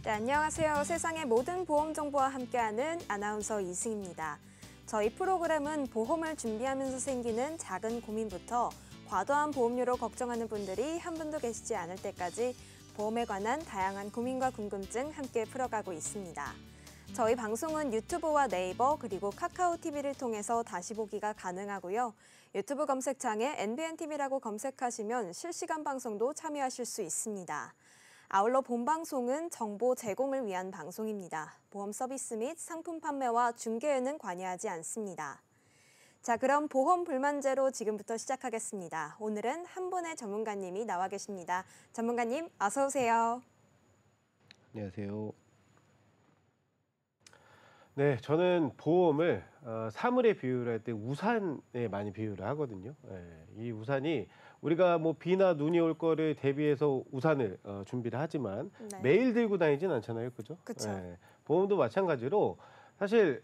네, 안녕하세요. 세상의 모든 보험 정보와 함께하는 아나운서 이승입니다. 저희 프로그램은 보험을 준비하면서 생기는 작은 고민부터 과도한 보험료로 걱정하는 분들이 한 분도 계시지 않을 때까지 보험에 관한 다양한 고민과 궁금증 함께 풀어가고 있습니다. 저희 방송은 유튜브와 네이버 그리고 카카오 TV를 통해서 다시 보기가 가능하고요. 유튜브 검색창에 NBNTV라고 검색하시면 실시간 방송도 참여하실 수 있습니다. 아울러 본방송은 정보 제공을 위한 방송입니다. 보험 서비스 및 상품 판매와 중개에는 관여하지 않습니다. 자, 그럼 보험 불만제로 지금부터 시작하겠습니다. 오늘은 한 분의 전문가님이 나와 계십니다. 전문가님, 어서 오세요. 안녕하세요. 네, 저는 보험을 사물에 비유를 할 때 우산에 많이 비유를 하거든요. 이 우산이 우리가 뭐 비나 눈이 올 거를 대비해서 우산을 준비를 하지만 네. 매일 들고 다니진 않잖아요, 그죠? 그쵸. 보험도 마찬가지로 사실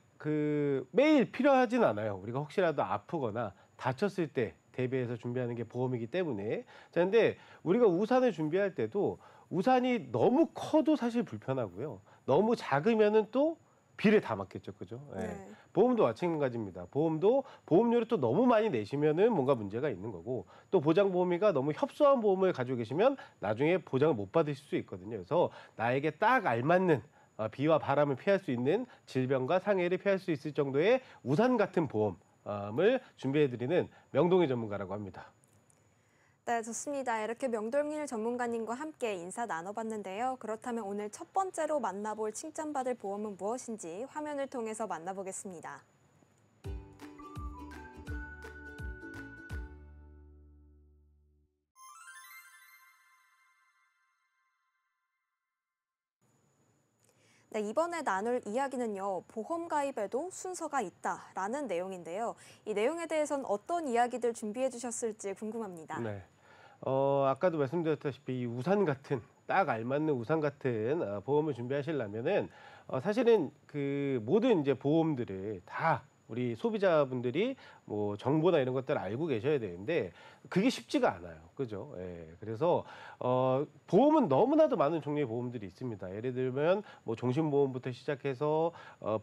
매일 필요하진 않아요. 우리가 혹시라도 아프거나 다쳤을 때 대비해서 준비하는 게 보험이기 때문에. 자, 근데 우리가 우산을 준비할 때도 우산이 너무 커도 사실 불편하고요. 너무 작으면은 또 비를 다 맞겠죠, 그죠? 네. 보험도 마찬가지입니다. 보험도 보험료를 또 너무 많이 내시면은 뭔가 문제가 있는 거고, 또 보장보험이가 너무 협소한 보험을 가지고 계시면 나중에 보장을 못 받으실 수 있거든요. 그래서 나에게 딱 알맞는 비와 바람을 피할 수 있는 질병과 상해를 피할 수 있을 정도의 우산 같은 보험을 준비해드리는 명동의 전문가라고 합니다. 네, 좋습니다. 이렇게 명동일 전문가님과 함께 인사 나눠봤는데요. 그렇다면 오늘 첫 번째로 만나볼 칭찬받을 보험은 무엇인지 화면을 통해서 만나보겠습니다. 네, 이번에 나눌 이야기는요, 보험 가입에도 순서가 있다라는 내용인데요. 이 내용에 대해서는 어떤 이야기들 준비해 주셨을지 궁금합니다. 네. 아까도 말씀드렸다시피 이 우산 같은 딱 알맞는 우산 같은 보험을 준비하시려면은 사실은 모든 이제 보험들을 다 우리 소비자분들이 뭐 정보나 이런 것들을 알고 계셔야 되는데 그게 쉽지가 않아요. 그죠? 그래서 보험은 너무나도 많은 종류의 보험들이 있습니다. 예를 들면 뭐 종신보험부터 시작해서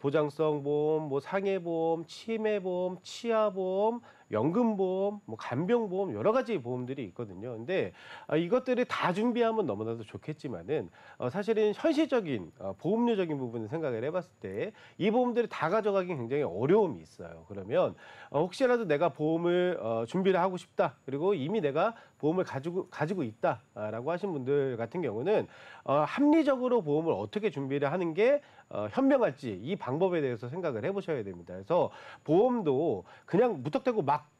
보장성 보험, 뭐 상해보험, 치매보험, 치아보험, 연금보험, 뭐 간병보험 여러 가지 보험들이 있거든요. 근데 이것들을 다 준비하면 너무나도 좋겠지만은 사실은 현실적인 보험료적인 부분을 생각을 해봤을 때 이 보험들을 다 가져가기 굉장히 어려움이 있어요. 그러면 혹시라도 내가 보험을 준비를 하고 싶다. 그리고 이미 내가 보험을 가지고 있다라고 하신 분들 같은 경우는 합리적으로 보험을 어떻게 준비를 하는 게 현명할지 이 방법에 대해서 생각을 해보셔야 됩니다. 그래서 보험도 그냥 무턱대고 막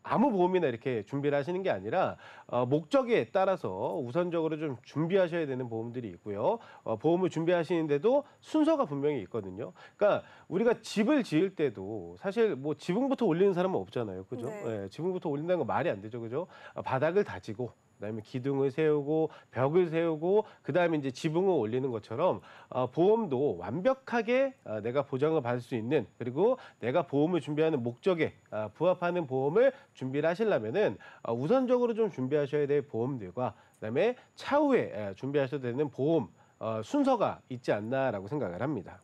아무 보험이나 이렇게 준비를 하시는 게 아니라 목적에 따라서 우선적으로 좀 준비하셔야 되는 보험들이 있고요. 보험을 준비하시는데도 순서가 분명히 있거든요. 그러니까 우리가 집을 지을 때도 사실 뭐 지붕부터 올리는 사람은 없잖아요. 그죠? 네. 지붕부터 올린다는 건 말이 안 되죠. 그죠? 바닥을 다지고 그다음에 기둥을 세우고 벽을 세우고 그다음에 이제 지붕을 올리는 것처럼 보험도 완벽하게 내가 보장을 받을 수 있는 그리고 내가 보험을 준비하는 목적에 부합하는 보험을 준비를 하시려면은 우선적으로 좀 준비하셔야 될 보험들과 그다음에 차후에 준비하셔도 되는 보험 순서가 있지 않나라고 생각을 합니다.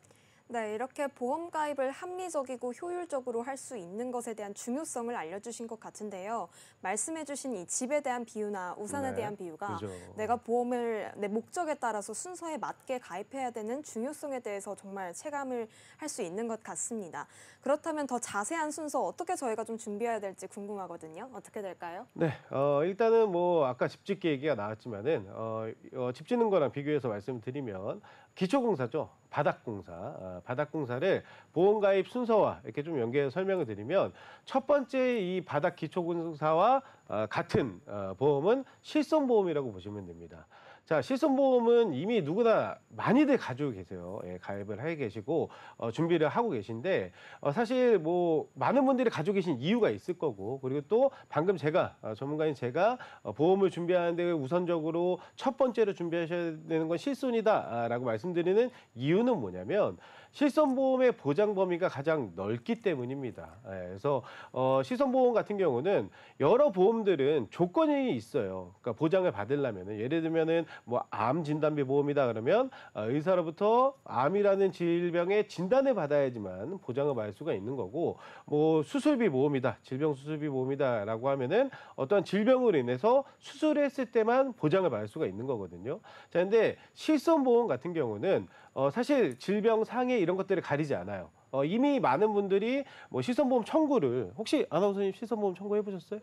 네, 이렇게 보험 가입을 합리적이고 효율적으로 할 수 있는 것에 대한 중요성을 알려주신 것 같은데요. 말씀해주신 이 집에 대한 비유나 우산에 네, 대한 비유가 그죠. 내가 보험을 내 목적에 따라서 순서에 맞게 가입해야 되는 중요성에 대해서 정말 체감을 할 수 있는 것 같습니다. 그렇다면 더 자세한 순서 어떻게 저희가 좀 준비해야 될지 궁금하거든요. 어떻게 될까요? 네, 일단은 뭐 아까 집 짓기 얘기가 나왔지만은 집 짓는 거랑 비교해서 말씀드리면 기초공사죠. 바닥공사, 바닥공사를 보험가입 순서와 이렇게 좀 연계해서 설명을 드리면 첫 번째 이 바닥 기초공사와 같은 보험은 실손보험이라고 보시면 됩니다. 자, 실손보험은 이미 누구나 많이들 가지고 계세요. 가입을 해 계시고 준비를 하고 계신데 사실 뭐 많은 분들이 가지고 계신 이유가 있을 거고 그리고 또 방금 전문가인 제가 보험을 준비하는데 우선적으로 첫 번째로 준비하셔야 되는 건 실손이다라고 말씀드리는 이유는 뭐냐면 실손보험의 보장 범위가 가장 넓기 때문입니다. 그래서 실손보험 같은 경우는 여러 보험들은 조건이 있어요. 그러니까 보장을 받으려면은 예를 들면은 뭐 암 진단비 보험이다 그러면 의사로부터 암이라는 질병의 진단을 받아야지만 보장을 받을 수가 있는 거고, 뭐 수술비 보험이다, 질병 수술비 보험이다라고 하면은 어떠한 질병으로 인해서 수술을 했을 때만 보장을 받을 수가 있는 거거든요. 자, 근데 실손보험 같은 경우는 사실 질병 상해 이런 것들을 가리지 않아요. 이미 많은 분들이 뭐 실손보험 청구를, 혹시 아나운서님 실손보험 청구 해보셨어요?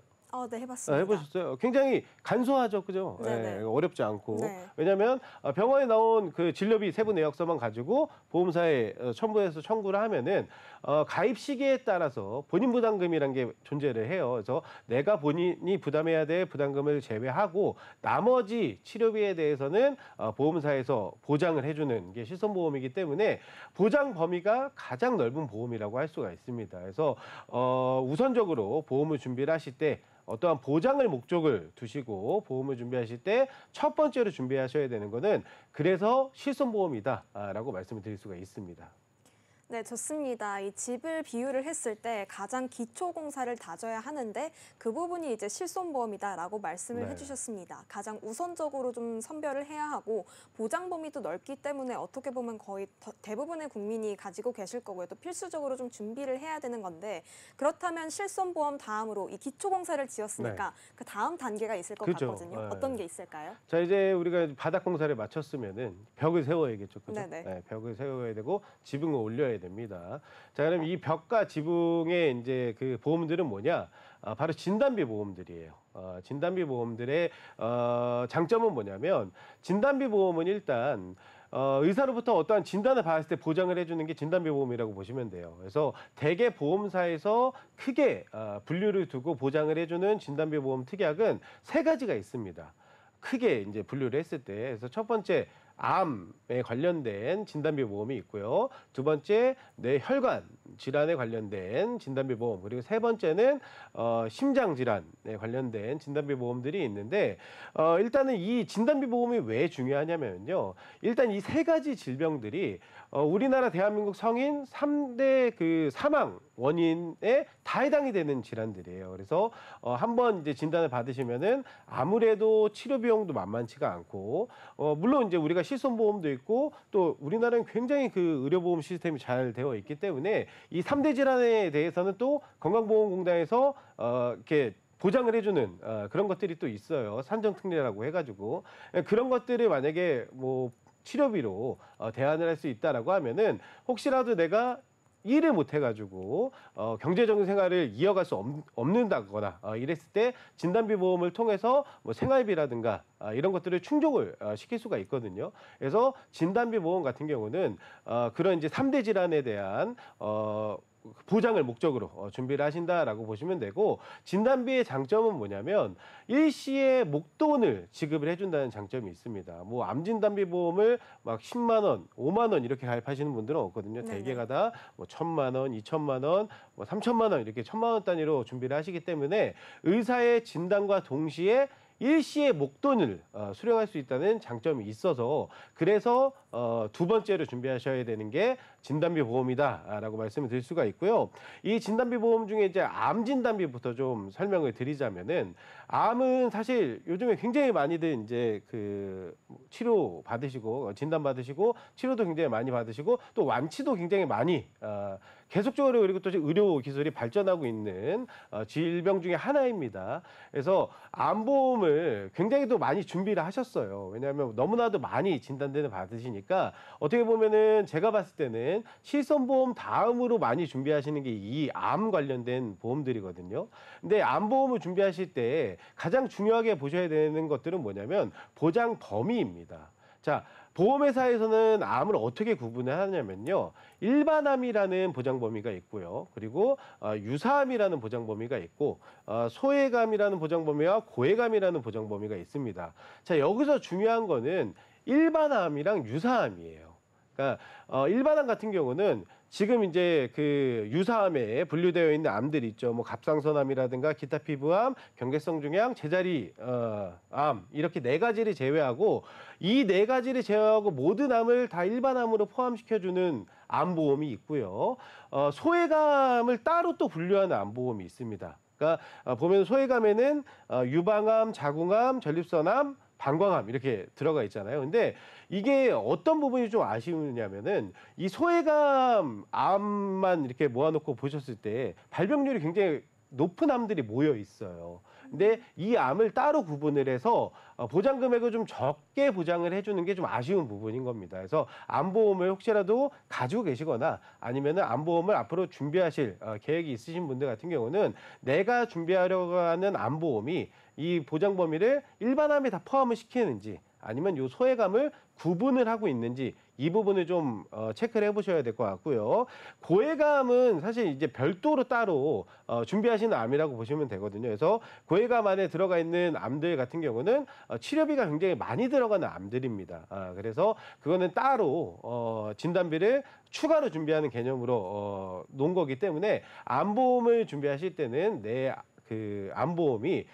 네, 해봤습니다. 해보셨어요? 굉장히 간소하죠, 그죠? 네네. 어렵지 않고. 네. 왜냐하면 병원에 나온 그 진료비 세부 내역서만 가지고 보험사에 첨부해서 청구를 하면은 가입 시기에 따라서 본인 부담금이란 게 존재를 해요. 그래서 내가 본인이 부담해야 될 부담금을 제외하고 나머지 치료비에 대해서는 보험사에서 보장을 해주는 게 실손보험이기 때문에 보장 범위가 가장 넓은 보험이라고 할 수가 있습니다. 그래서 우선적으로 보험을 준비를 하실 때 어떠한 보장을 목적을 두시고 보험을 준비하실 때 첫 번째로 준비하셔야 되는 거는 그래서 실손보험이다라고 말씀을 드릴 수가 있습니다. 네, 좋습니다. 이 집을 비유를 했을 때 가장 기초 공사를 다져야 하는데 그 부분이 이제 실손보험이다라고 말씀을 네. 해주셨습니다. 가장 우선적으로 좀 선별을 해야 하고 보장 범위도 넓기 때문에 어떻게 보면 거의 대부분의 국민이 가지고 계실 거고요. 또 필수적으로 좀 준비를 해야 되는 건데, 그렇다면 실손보험 다음으로 이 기초 공사를 지었으니까 네. 그 다음 단계가 있을 것 그죠. 같거든요. 네. 어떤 게 있을까요? 자, 이제 우리가 바닥 공사를 마쳤으면은 벽을 세워야겠죠, 그죠? 네네. 네, 벽을 세워야 되고 지붕을 올려야 됩니다. 자, 그럼 이 벽과 지붕의 이제 그 보험들은 뭐냐? 바로 진단비 보험들이에요. 진단비 보험들의 장점은 뭐냐면, 진단비 보험은 일단 의사로부터 어떠한 진단을 받았을 때 보장을 해주는 게 진단비 보험이라고 보시면 돼요. 그래서 대개 보험사에서 크게 분류를 두고 보장을 해주는 진단비 보험 특약은 세 가지가 있습니다. 크게 이제 분류를 했을 때, 그래서 첫 번째 암에 관련된 진단비 보험이 있고요. 두 번째 뇌혈관 질환에 관련된 진단비 보험, 그리고 세 번째는 심장 질환에 관련된 진단비 보험들이 있는데, 일단은 이 진단비 보험이 왜 중요하냐면요. 일단 이 세 가지 질병들이 우리나라 대한민국 성인 3대 그 사망 원인에 다 해당이 되는 질환들이에요. 그래서 한번 이제 진단을 받으시면은 아무래도 치료 비용도 만만치가 않고, 물론 이제 우리가 실손보험도 있고 또 우리나라는 굉장히 그 의료보험 시스템이 잘 되어 있기 때문에 이 3대 질환에 대해서는 또 건강보험공단에서 이렇게 보장을 해주는 그런 것들이 또 있어요. 산정특례라고 해가지고 그런 것들을 만약에 뭐 치료비로 대안을 할 수 있다라고 하면은 혹시라도 내가 일을 못 해가지고 경제적인 생활을 이어갈 수 없는다거나 이랬을 때 진단비 보험을 통해서 뭐 생활비라든가 이런 것들을 충족을 시킬 수가 있거든요. 그래서 진단비 보험 같은 경우는 그런 이제 3대 질환에 대한 보장을 목적으로 준비를 하신다라고 보시면 되고, 진단비의 장점은 뭐냐면 일시에 목돈을 지급을 해준다는 장점이 있습니다. 뭐 암 진단비 보험을 막 10만 원, 5만 원 이렇게 가입하시는 분들은 없거든요. 네네. 대개가 다 뭐 1,000만 원, 2,000만 원, 뭐 3,000만 원 이렇게 1,000만 원 단위로 준비를 하시기 때문에 의사의 진단과 동시에 일시에 목돈을 수령할 수 있다는 장점이 있어서, 그래서 두 번째로 준비하셔야 되는 게 진단비 보험이다라고 말씀을 드릴 수가 있고요. 이 진단비 보험 중에 이제 암 진단비부터 좀 설명을 드리자면은, 암은 사실 요즘에 굉장히 많이들 이제 그 치료 받으시고 진단 받으시고 치료도 굉장히 많이 받으시고 또 완치도 굉장히 많이 계속적으로, 그리고 또 의료 기술이 발전하고 있는 질병 중에 하나입니다. 그래서 암보험을 굉장히 또 많이 준비를 하셨어요. 왜냐하면 너무나도 많이 진단을 받으시니까 어떻게 보면은 제가 봤을 때는 실손보험 다음으로 많이 준비하시는 게 이 암 관련된 보험들이거든요. 근데 암보험을 준비하실 때 가장 중요하게 보셔야 되는 것들은 뭐냐면 보장 범위입니다. 자, 보험회사에서는 암을 어떻게 구분을 하냐면요. 일반암이라는 보장 범위가 있고요. 그리고 유사암이라는 보장 범위가 있고, 소외감이라는 보장 범위와 고해감이라는 보장 범위가 있습니다. 자, 여기서 중요한 거는 일반암이랑 유사암이에요. 그러니까 일반암 같은 경우는 지금 이제 그 유사암에 분류되어 있는 암들이 있죠. 뭐 갑상선암이라든가 기타 피부암, 경계성 중양, 제자리 암, 이렇게 네 가지를 제외하고, 이 네 가지를 제외하고 모든 암을 다 일반암으로 포함시켜주는 암보험이 있고요. 소외감을 따로 또 분류하는 암보험이 있습니다. 그러니까 보면 소외감에는 유방암, 자궁암, 전립선암, 방광암 이렇게 들어가 있잖아요. 근데 이게 어떤 부분이 좀 아쉬우냐면은 이 소외감 암만 이렇게 모아놓고 보셨을 때 발병률이 굉장히 높은 암들이 모여 있어요. 근데 이 암을 따로 구분을 해서 보장 금액을 좀 적게 보장을 해주는 게 좀 아쉬운 부분인 겁니다. 그래서 암보험을 혹시라도 가지고 계시거나 아니면은 암보험을 앞으로 준비하실 계획이 있으신 분들 같은 경우는 내가 준비하려고 하는 암보험이 이 보장 범위를 일반암에 다 포함을 시키는지 아니면 요 소외감을 구분을 하고 있는지 이 부분을 좀 체크를 해보셔야 될 것 같고요. 고해감은 사실 이제 별도로 따로 준비하시는 암이라고 보시면 되거든요. 그래서 고해감 안에 들어가 있는 암들 같은 경우는 치료비가 굉장히 많이 들어가는 암들입니다. 그래서 그거는 따로 진단비를 추가로 준비하는 개념으로 놓은 거기 때문에 암보험을 준비하실 때는 내 그 암보험이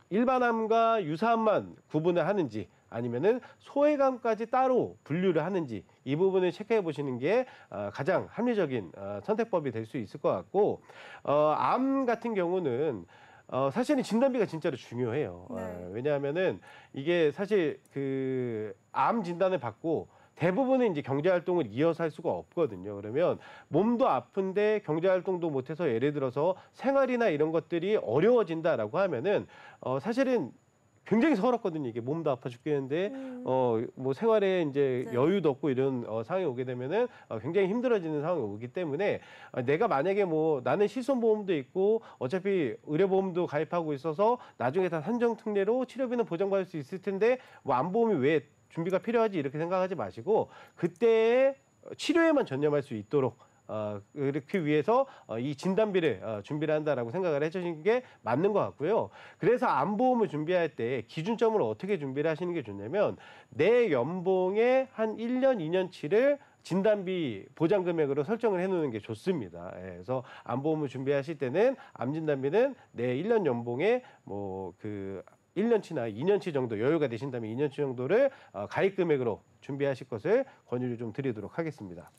일반암과 유사암만 구분을 하는지 아니면은 소외감까지 따로 분류를 하는지 이 부분을 체크해 보시는 게 가장 합리적인 선택법이 될 수 있을 것 같고 암 같은 경우는 사실은 진단비가 진짜로 중요해요. 네. 왜냐하면은 이게 사실 그 암 진단을 받고 대부분은 이제 경제활동을 이어서 할 수가 없거든요. 그러면 몸도 아픈데 경제활동도 못해서 예를 들어서 생활이나 이런 것들이 어려워진다라고 하면은 사실은 굉장히 서럽거든요. 이게 몸도 아파 죽겠는데 뭐 생활에 이제 네. 여유도 없고 이런 상황이 오게 되면은 굉장히 힘들어지는 상황이 오기 때문에 내가 만약에 뭐 나는 실손보험도 있고 어차피 의료보험도 가입하고 있어서 나중에 다 산정특례로 치료비는 보장받을 수 있을 텐데 뭐 암보험이 왜 준비가 필요하지 이렇게 생각하지 마시고 그때의 치료에만 전념할 수 있도록 그렇게 위해서 이 진단비를 준비를 한다라고 생각을 해주시는 게 맞는 것 같고요. 그래서 암보험을 준비할 때 기준점을 어떻게 준비를 하시는 게 좋냐면 내 연봉의 한 1년, 2년치를 진단비 보장 금액으로 설정을 해놓는 게 좋습니다. 그래서 암보험을 준비하실 때는 암 진단비는 내 1년 연봉의 뭐 그 1년치나 2년치 정도 여유가 되신다면 2년치 정도를 가입 금액으로 준비하실 것을 권유를 좀 드리도록 하겠습니다.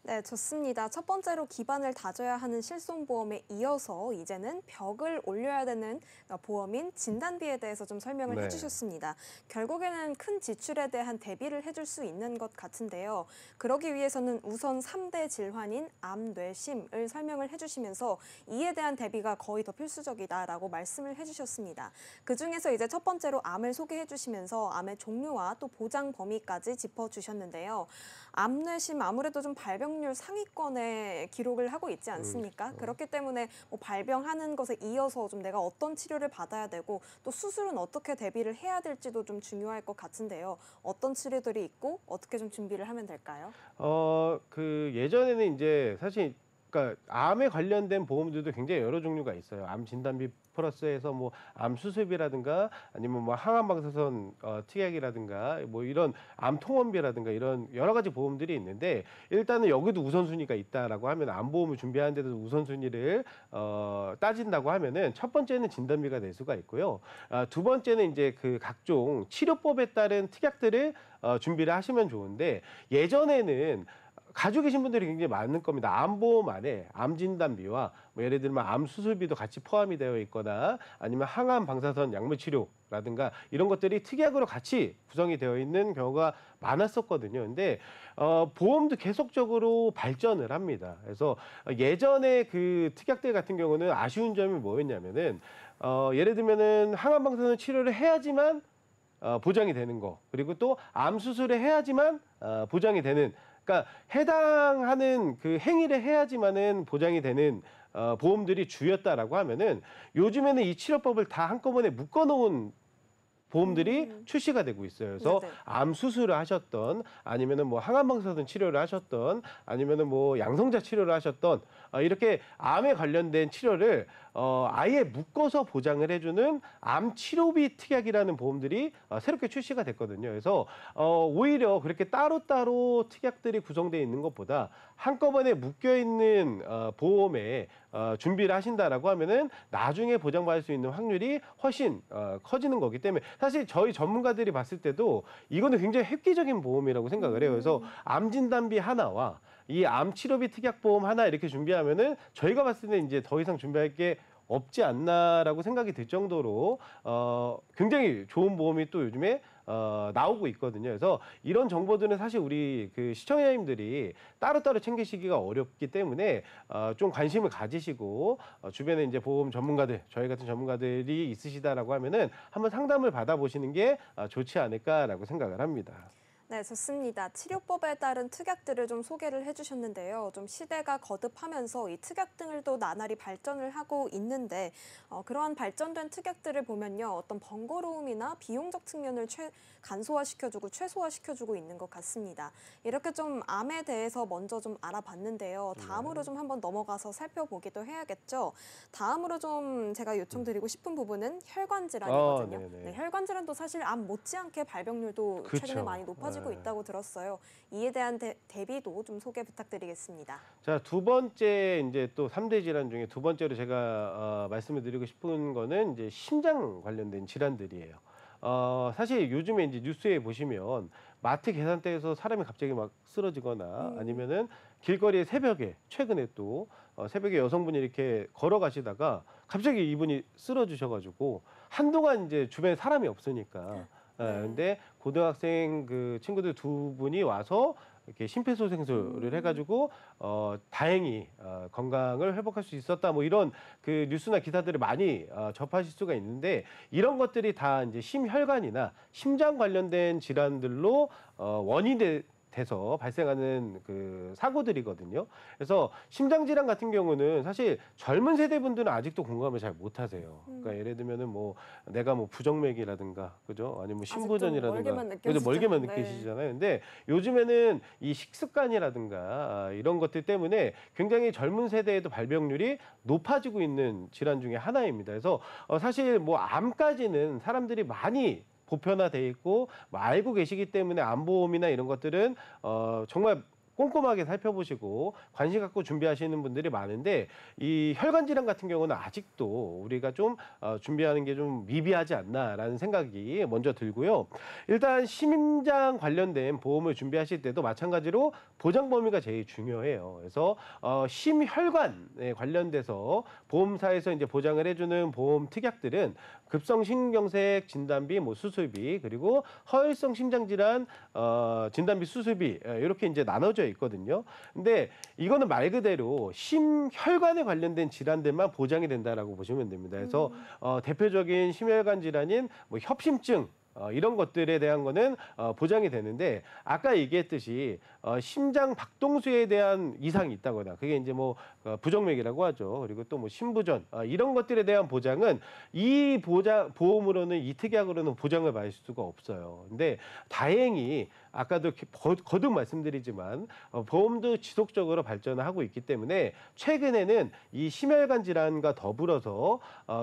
네, 좋습니다. 첫 번째로 기반을 다져야 하는 실손보험에 이어서 이제는 벽을 올려야 되는 보험인 진단비에 대해서 좀 설명을 네. 해주셨습니다. 결국에는 큰 지출에 대한 대비를 해줄 수 있는 것 같은데요. 그러기 위해서는 우선 3대 질환인 암, 뇌, 심을 설명을 해주시면서 이에 대한 대비가 거의 더 필수적이다라고 말씀을 해주셨습니다. 그중에서 이제 첫 번째로 암을 소개해 주시면서 암의 종류와 또 보장 범위까지 짚어주셨는데요. 암, 뇌, 심 아무래도 좀 발병률 상위권에 기록을 하고 있지 않습니까? 그렇기 때문에 뭐 발병하는 것에 이어서 좀 내가 어떤 치료를 받아야 되고 또 수술은 어떻게 대비를 해야 될지도 좀 중요할 것 같은데요. 어떤 치료들이 있고 어떻게 좀 준비를 하면 될까요? 그 예전에는 이제 사실 그러니까 암에 관련된 보험들도 굉장히 여러 종류가 있어요. 암 진단비 플러스해서 뭐 암 수술비라든가 아니면 뭐 항암 방사선 특약이라든가 뭐 이런 암 통원비라든가 이런 여러 가지 보험들이 있는데 일단은 여기도 우선순위가 있다라고 하면 암 보험을 준비하는 데도 우선순위를 따진다고 하면은 첫 번째는 진단비가 될 수가 있고요. 두 번째는 이제 그 각종 치료법에 따른 특약들을 준비를 하시면 좋은데 예전에는 가지고 계신 분들이 굉장히 많을 겁니다. 암보험 안에 암 진단비와 뭐 예를 들면 암 수술비도 같이 포함이 되어 있거나 아니면 항암 방사선 약물 치료라든가 이런 것들이 특약으로 같이 구성이 되어 있는 경우가 많았었거든요. 근데 보험도 계속적으로 발전을 합니다. 그래서 예전에 그 특약들 같은 경우는 아쉬운 점이 뭐였냐면은 예를 들면은 항암 방사선 치료를 해야지만 보장이 되는 거 그리고 또 암 수술을 해야지만 보장이 되는 그러니까 해당하는 그 행위를 해야지만은 보장이 되는 보험들이 주였다라고 하면은 요즘에는 이 치료법을 다 한꺼번에 묶어놓은 보험들이 출시가 되고 있어요. 그래서 네네. 암 수술을 하셨던 아니면은 뭐 항암 방사선 치료를 하셨던 아니면은 뭐 양성자 치료를 하셨던 이렇게 암에 관련된 치료를 아예 묶어서 보장을 해주는 암 치료비 특약이라는 보험들이 새롭게 출시가 됐거든요. 그래서 오히려 그렇게 따로따로 특약들이 구성되어 있는 것보다 한꺼번에 묶여 있는 보험에 준비를 하신다라고 하면은 나중에 보장받을 수 있는 확률이 훨씬 커지는 거기 때문에 사실 저희 전문가들이 봤을 때도 이거는 굉장히 획기적인 보험이라고 생각을 해요. 그래서 암 진단비 하나와 이 암 치료비 특약 보험 하나 이렇게 준비하면은 저희가 봤을 때 이제 더 이상 준비할 게 없지 않나라고 생각이 들 정도로 굉장히 좋은 보험이 또 요즘에 나오고 있거든요. 그래서 이런 정보들은 사실 우리 그 시청자님들이 따로따로 챙기시기가 어렵기 때문에 좀 관심을 가지시고 주변에 이제 보험 전문가들, 저희 같은 전문가들이 있으시다라고 하면은 한번 상담을 받아보시는 게 좋지 않을까라고 생각을 합니다. 네, 좋습니다. 치료법에 따른 특약들을 좀 소개를 해주셨는데요. 좀 시대가 거듭하면서 이 특약들도 나날이 발전을 하고 있는데 그러한 발전된 특약들을 보면요. 어떤 번거로움이나 비용적 측면을 간소화시켜주고 최소화시켜주고 있는 것 같습니다. 이렇게 좀 암에 대해서 먼저 좀 알아봤는데요. 다음으로 좀 한번 넘어가서 살펴보기도 해야겠죠. 다음으로 좀 제가 요청드리고 싶은 부분은 혈관 질환이거든요. 네, 혈관 질환도 사실 암 못지않게 발병률도 그쵸. 최근에 많이 높아지고 있다고 들었어요. 이에 대한 대비도 좀 소개 부탁드리겠습니다. 자, 두 번째 이제 또 3대 질환 중에 두 번째로 제가 말씀을 드리고 싶은 거는 이제 심장 관련된 질환들이에요. 사실 요즘에 이제 뉴스에 보시면 마트 계산대에서 사람이 갑자기 막 쓰러지거나 아니면은 길거리에 새벽에 최근에 또 새벽에 여성분이 이렇게 걸어가시다가 갑자기 이분이 쓰러지셔가지고 한동안 이제 주변에 사람이 없으니까 근데 고등학생 그 친구들 두 분이 와서 이렇게 심폐소생술을 해가지고 다행히 건강을 회복할 수 있었다 뭐 이런 그 뉴스나 기사들을 많이 접하실 수가 있는데 이런 것들이 다 이제 심혈관이나 심장 관련된 질환들로 원인이 돼서 발생하는 그 사고들이거든요. 그래서 심장 질환 같은 경우는 사실 젊은 세대 분들은 아직도 공감을 잘 못하세요. 그러니까 예를 들면은 뭐 내가 뭐 부정맥이라든가 그죠? 아니면 뭐 신부전이라든가 그죠? 멀게만 느끼시잖아요. 근데 요즘에는 이 식습관이라든가 이런 것들 때문에 굉장히 젊은 세대에도 발병률이 높아지고 있는 질환 중에 하나입니다. 그래서 사실 뭐 암까지는 사람들이 많이 보편화돼 있고 뭐 알고 계시기 때문에 암보험이나 이런 것들은 정말 꼼꼼하게 살펴보시고 관심 갖고 준비하시는 분들이 많은데 이 혈관 질환 같은 경우는 아직도 우리가 좀 준비하는 게 좀 미비하지 않나라는 생각이 먼저 들고요. 일단 심장 관련된 보험을 준비하실 때도 마찬가지로 보장 범위가 제일 중요해요. 그래서 심혈관에 관련돼서 보험사에서 이제 보장을 해주는 보험 특약들은 급성 심근경색 진단비, 뭐 수술비, 그리고 허혈성 심장질환 진단비, 수술비 이렇게 이제 나눠져 있거든요. 근데 이거는 말 그대로 심혈관에 관련된 질환들만 보장이 된다라고 보시면 됩니다. 그래서 대표적인 심혈관 질환인 뭐 협심증 이런 것들에 대한 거는 보장이 되는데 아까 얘기했듯이 심장 박동수에 대한 이상이 있다거나 그게 이제 뭐 부정맥이라고 하죠. 그리고 또 뭐 신부전 이런 것들에 대한 보장은 이 보험으로는 이 특약으로는 보장을 받을 수가 없어요. 근데 다행히 아까도 거듭 말씀드리지만 보험도 지속적으로 발전을 하고 있기 때문에 최근에는 이 심혈관 질환과 더불어서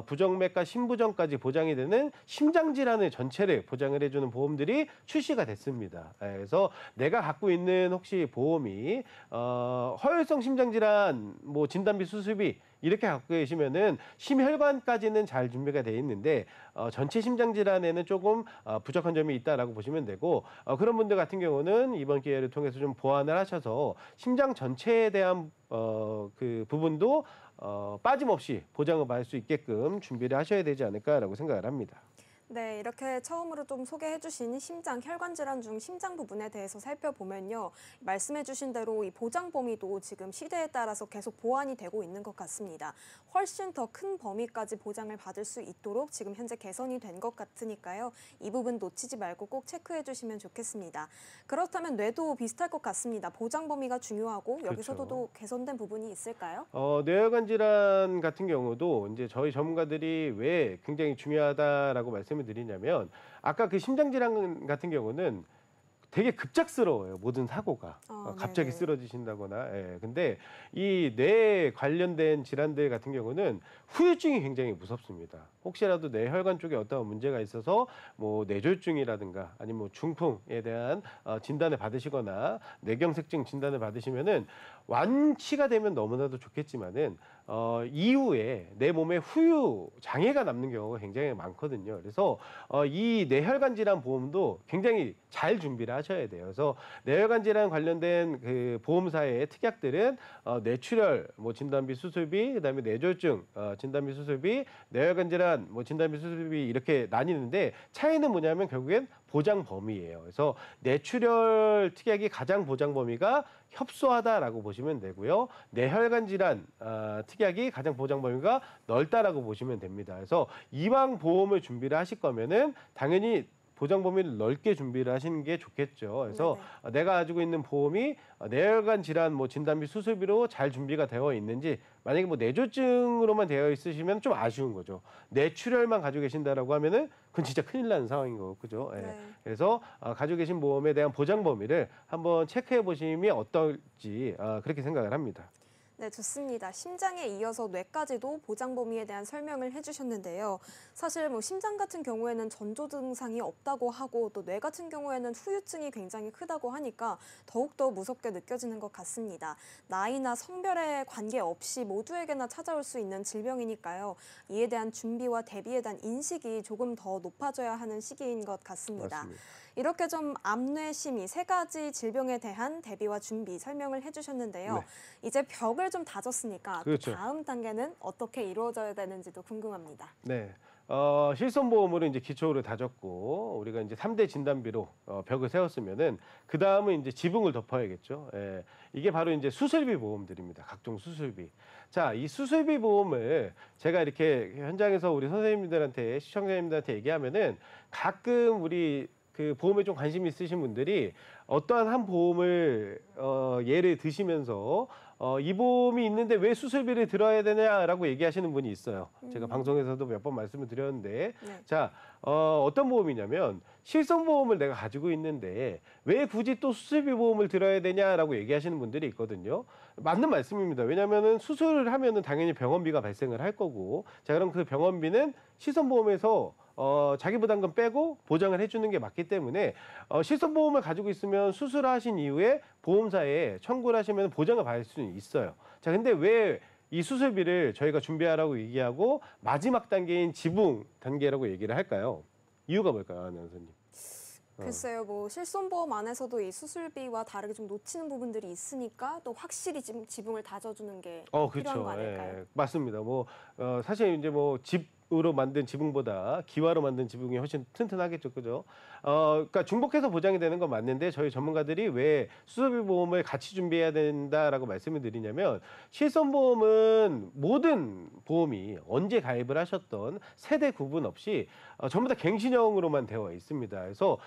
부정맥과 신부전까지 보장이 되는 심장 질환의 전체를 보장을 해주는 보험들이 출시가 됐습니다. 그래서 내가 갖고 있는 혹시 보험이 허혈성 심장 질환 뭐 진단비 수술비 이렇게 갖고 계시면은 심혈관까지는 잘 준비가 돼 있는데 전체 심장 질환에는 조금 부족한 점이 있다라고 보시면 되고 그런 분들 같은 경우는 이번 기회를 통해서 좀 보완을 하셔서 심장 전체에 대한 그 부분도 빠짐없이 보장을 받을 수 있게끔 준비를 하셔야 되지 않을까라고 생각을 합니다. 네, 이렇게 처음으로 좀 소개해 주신 심장 혈관 질환 중 심장 부분에 대해서 살펴보면요. 말씀해 주신 대로 이 보장 범위도 지금 시대에 따라서 계속 보완이 되고 있는 것 같습니다. 훨씬 더 큰 범위까지 보장을 받을 수 있도록 지금 현재 개선이 된 것 같으니까요. 이 부분 놓치지 말고 꼭 체크해 주시면 좋겠습니다. 그렇다면 뇌도 비슷할 것 같습니다. 보장 범위가 중요하고 여기서도 또 개선된 부분이 있을까요? 뇌혈관 질환 같은 경우도 이제 저희 전문가들이 왜 굉장히 중요하다라고 말씀을 드리냐면 아까 그 심장 질환 같은 경우는 되게 급작스러워요. 모든 사고가. 갑자기 쓰러지신다거나. 예. 근데 이 뇌 관련된 질환들 같은 경우는 후유증이 굉장히 무섭습니다. 혹시라도 뇌혈관 쪽에 어떤 문제가 있어서 뭐 뇌졸중이라든가 아니면 뭐 중풍에 대한 진단을 받으시거나 뇌경색증 진단을 받으시면은 완치가 되면 너무나도 좋겠지만은 이후에 내 몸에 후유 장애가 남는 경우가 굉장히 많거든요. 그래서 이 뇌혈관 질환 보험도 굉장히 잘 준비를 하셔야 돼요. 그래서 뇌혈관 질환 관련된 그 보험사의 특약들은 뇌출혈 뭐 진단비 수술비, 그다음에 뇌졸중 진단비 수술비, 뇌혈관 질환 뭐 진단비 수술비 이렇게 나뉘는데 차이는 뭐냐면 결국엔 보장 범위예요. 그래서 뇌출혈 특약이 가장 보장 범위가 협소하다라고 보시면 되고요. 뇌혈관 질환 특약이 가장 보장 범위가 넓다라고 보시면 됩니다. 그래서 이왕 보험을 준비를 하실 거면은 당연히 보장 범위를 넓게 준비를 하시는 게 좋겠죠. 그래서 내가 가지고 있는 보험이 뇌혈관 질환 뭐 진단비 수술비로 잘 준비가 되어 있는지, 만약에 뭐 뇌졸중으로만 되어 있으시면 좀 아쉬운 거죠. 뇌출혈만 가지고 계신다라고 하면은 그건 진짜 큰일 나는 상황인 거고, 그죠? 예. 네. 그래서 가지고 계신 보험에 대한 보장 범위를 한번 체크해 보시면 어떨지 그렇게 생각을 합니다. 네, 좋습니다. 심장에 이어서 뇌까지도 보장 범위에 대한 설명을 해주셨는데요. 사실 뭐 심장 같은 경우에는 전조 증상이 없다고 하고 또 뇌 같은 경우에는 후유증이 굉장히 크다고 하니까 더욱더 무섭게 느껴지는 것 같습니다. 나이나 성별에 관계없이 모두에게나 찾아올 수 있는 질병이니까요. 이에 대한 준비와 대비에 대한 인식이 조금 더 높아져야 하는 시기인 것 같습니다. 맞습니다. 이렇게 좀 암뇌심이 세 가지 질병에 대한 대비와 준비 설명을 해주셨는데요. 네. 이제 벽을 좀 다졌으니까 그렇죠. 다음 단계는 어떻게 이루어져야 되는지도 궁금합니다. 네. 실손보험으로 이제 기초를 다졌고 우리가 이제 3대 진단비로 벽을 세웠으면은 그 다음은 이제 지붕을 덮어야겠죠. 예. 이게 바로 이제 수술비 보험들입니다. 각종 수술비. 자, 이 수술비 보험을 제가 이렇게 현장에서 우리 선생님들한테 시청자님들한테 얘기하면은 가끔 우리 그 보험에 좀 관심 있으신 분들이 어떠한 한 보험을 예를 드시면서 이 보험이 있는데 왜 수술비를 들어야 되냐라고 얘기하시는 분이 있어요. 제가 방송에서도 몇 번 말씀을 드렸는데, 네. 자, 어떤 보험이냐면 실손보험을 내가 가지고 있는데 왜 굳이 또 수술비 보험을 들어야 되냐라고 얘기하시는 분들이 있거든요. 맞는 말씀입니다. 왜냐하면은 수술을 하면은 당연히 병원비가 발생을 할 거고, 자, 그럼 그 병원비는 실손보험에서 자기 부담금 빼고 보장을 해주는 게 맞기 때문에 실손보험을 가지고 있으면 수술하신 이후에 보험사에 청구를 하시면 보장을 받을 수는 있어요. 자, 근데 왜 이 수술비를 저희가 준비하라고 얘기하고 마지막 단계인 지붕 단계라고 얘기를 할까요? 이유가 뭘까요, 아나운서님? 글쎄요, 뭐 실손보험 안에서도 이 수술비와 다르게 좀 놓치는 부분들이 있으니까 또 확실히 지붕을 다져주는 게 필요한 그렇죠. 거 아닐까요? 예, 맞습니다. 뭐 사실 이제 뭐 집으로 만든 지붕보다 기와로 만든 지붕이 훨씬 튼튼하겠죠, 그죠? 그러니까 중복해서 보장이 되는 건 맞는데 저희 전문가들이 왜 수술비 보험을 같이 준비해야 된다라고 말씀을 드리냐면, 실손보험은 모든 보험이 언제 가입을 하셨던 세대 구분 없이 전부 다 갱신형으로만 되어 있습니다. 그래서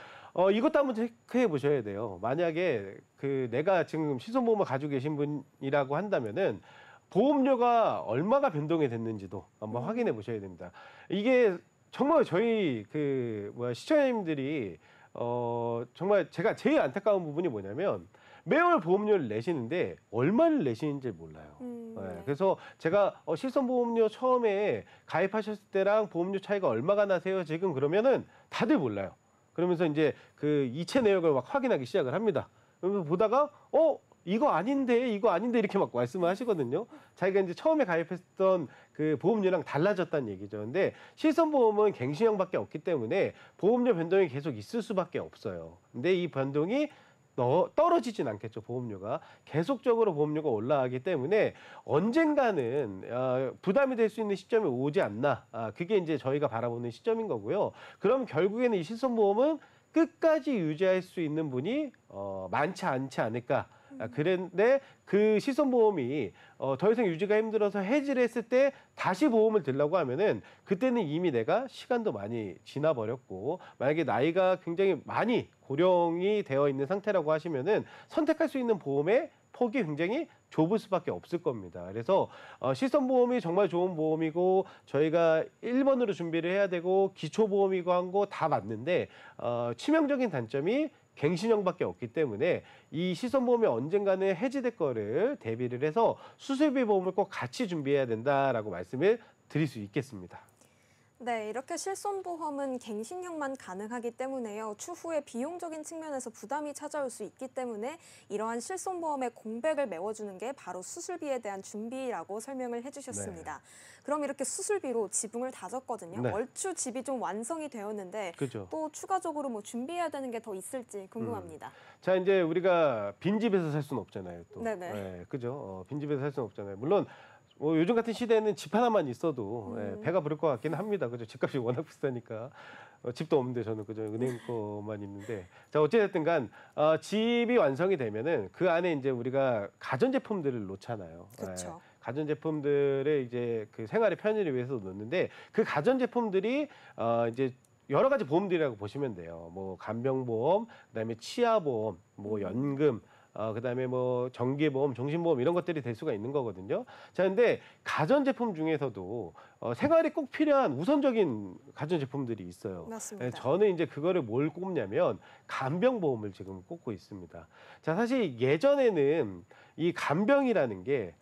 이것도 한번 체크해 보셔야 돼요. 만약에 그 내가 지금 실손보험을 가지고 계신 분이라고 한다면은 보험료가 얼마가 변동이 됐는지도 한번 확인해 보셔야 됩니다. 이게 정말 저희 시청자님들이 정말 제가 제일 안타까운 부분이 뭐냐면 매월 보험료를 내시는데 얼마를 내시는지 몰라요. 네, 그래서 제가 실손보험료 처음에 가입하셨을 때랑 보험료 차이가 얼마가 나세요? 지금 그러면은 다들 몰라요. 그러면서 이제 그 이체 내역을 막 확인하기 시작을 합니다. 그러면서 보다가 이거 아닌데 이렇게 막 말씀을 하시거든요. 자기가 이제 처음에 가입했던 그 보험료랑 달라졌다는 얘기죠. 근데 실손보험은 갱신형밖에 없기 때문에 보험료 변동이 계속 있을 수밖에 없어요. 근데 이 변동이 떨어지진 않겠죠. 보험료가 계속적으로 보험료가 올라가기 때문에 언젠가는 부담이 될 수 있는 시점이 오지 않나, 그게 이제 저희가 바라보는 시점인 거고요. 그럼 결국에는 이 실손보험은 끝까지 유지할 수 있는 분이 많지 않지 않을까. 그런데 그 실손보험이 더 이상 유지가 힘들어서 해지를 했을 때 다시 보험을 들려고 하면은 그때는 이미 내가 시간도 많이 지나버렸고, 만약에 나이가 굉장히 많이 고령이 되어 있는 상태라고 하시면은 선택할 수 있는 보험의 폭이 굉장히 좁을 수밖에 없을 겁니다. 그래서 실손보험이 정말 좋은 보험이고 저희가 1번으로 준비를 해야 되고 기초보험이고 한 거 다 맞는데 치명적인 단점이 갱신형밖에 없기 때문에 이 실손보험이 언젠가는 해지될 거를 대비를 해서 수술비 보험을 꼭 같이 준비해야 된다라고 말씀을 드릴 수 있겠습니다. 네, 이렇게 실손보험은 갱신형만 가능하기 때문에요. 추후에 비용적인 측면에서 부담이 찾아올 수 있기 때문에 이러한 실손보험의 공백을 메워주는 게 바로 수술비에 대한 준비라고 설명을 해주셨습니다. 그럼 이렇게 수술비로 지붕을 다졌거든요. 네. 얼추 집이 좀 완성이 되었는데 그죠. 또 추가적으로 뭐 준비해야 되는 게 더 있을지 궁금합니다. 자, 이제 우리가 빈집에서 살 수는 없잖아요, 또. 네네. 네, 그죠. 빈집에서 살 수는 없잖아요. 물론 뭐 요즘 같은 시대에는 집 하나만 있어도 배가 부를 것 같기는 합니다. 그죠. 집값이 워낙 비싸니까. 집도 없는데 저는 그죠. 은행 거만 있는데. 자, 어찌됐든 간 집이 완성이 되면은 그 안에 이제 우리가 가전제품들을 놓잖아요. 그렇죠. 가전제품들을 이제 그 생활의 편의를 위해서 놓는데 그 가전제품들이 이제 여러 가지 보험들이라고 보시면 돼요. 뭐 간병보험, 그다음에 치아보험, 뭐 연금, 그다음에 뭐 정기보험, 종신보험 이런 것들이 될 수가 있는 거거든요. 자, 근데 가전제품 중에서도 생활에 꼭 필요한 우선적인 가전제품들이 있어요. 맞습니다. 저는 이제 그거를 뭘 꼽냐면 간병보험을 지금 꼽고 있습니다. 자, 사실 예전에는 이 간병이라는 게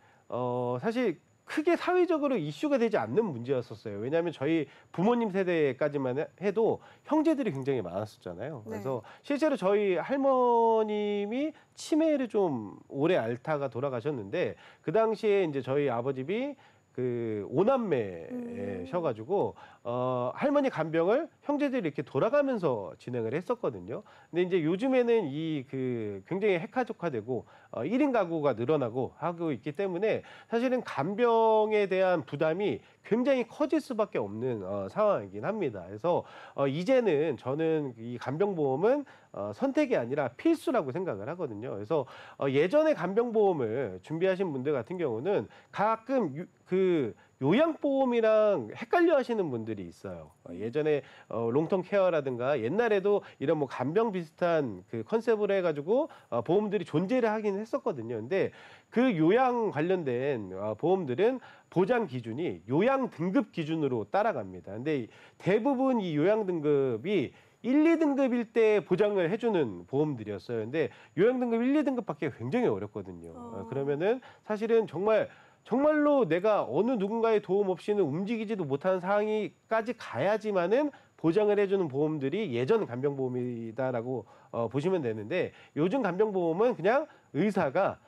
사실 크게 사회적으로 이슈가 되지 않는 문제였었어요. 왜냐하면 저희 부모님 세대까지만 해도 형제들이 굉장히 많았었잖아요. 그래서 실제로 저희 할머님이 치매를 좀 오래 앓다가 돌아가셨는데 그 당시에 이제 저희 아버집이 그 오남매셔가지고 할머니 간병을 형제들이 이렇게 돌아가면서 진행을 했었거든요. 근데 이제 요즘에는 이 그 굉장히 핵가족화되고 1인 가구가 늘어나고 하고 있기 때문에 사실은 간병에 대한 부담이 굉장히 커질 수밖에 없는 상황이긴 합니다. 그래서 이제는 저는 이 간병보험은 선택이 아니라 필수라고 생각을 하거든요. 그래서 예전에 간병보험을 준비하신 분들 같은 경우는 가끔 그 요양보험이랑 헷갈려 하시는 분들이 있어요. 예전에 롱텀 케어라든가 옛날에도 이런 뭐 간병 비슷한 그 컨셉으로 해가지고 보험들이 존재를 하긴 했었거든요. 근데 그 요양 관련된 보험들은 보장 기준이 요양 등급 기준으로 따라갑니다. 근데 대부분 이 요양 등급이 1, 2등급일 때 보장을 해주는 보험들이었어요. 근데 요양 등급 1, 2등급 받기가 굉장히 어렵거든요. 그러면은 사실은 정말로 내가 어느 누군가의 도움 없이는 움직이지도 못하는 상황까지 가야지만은 보장을 해주는 보험들이 예전 간병보험이다라고 보시면 되는데 요즘 간병보험은 그냥 의사가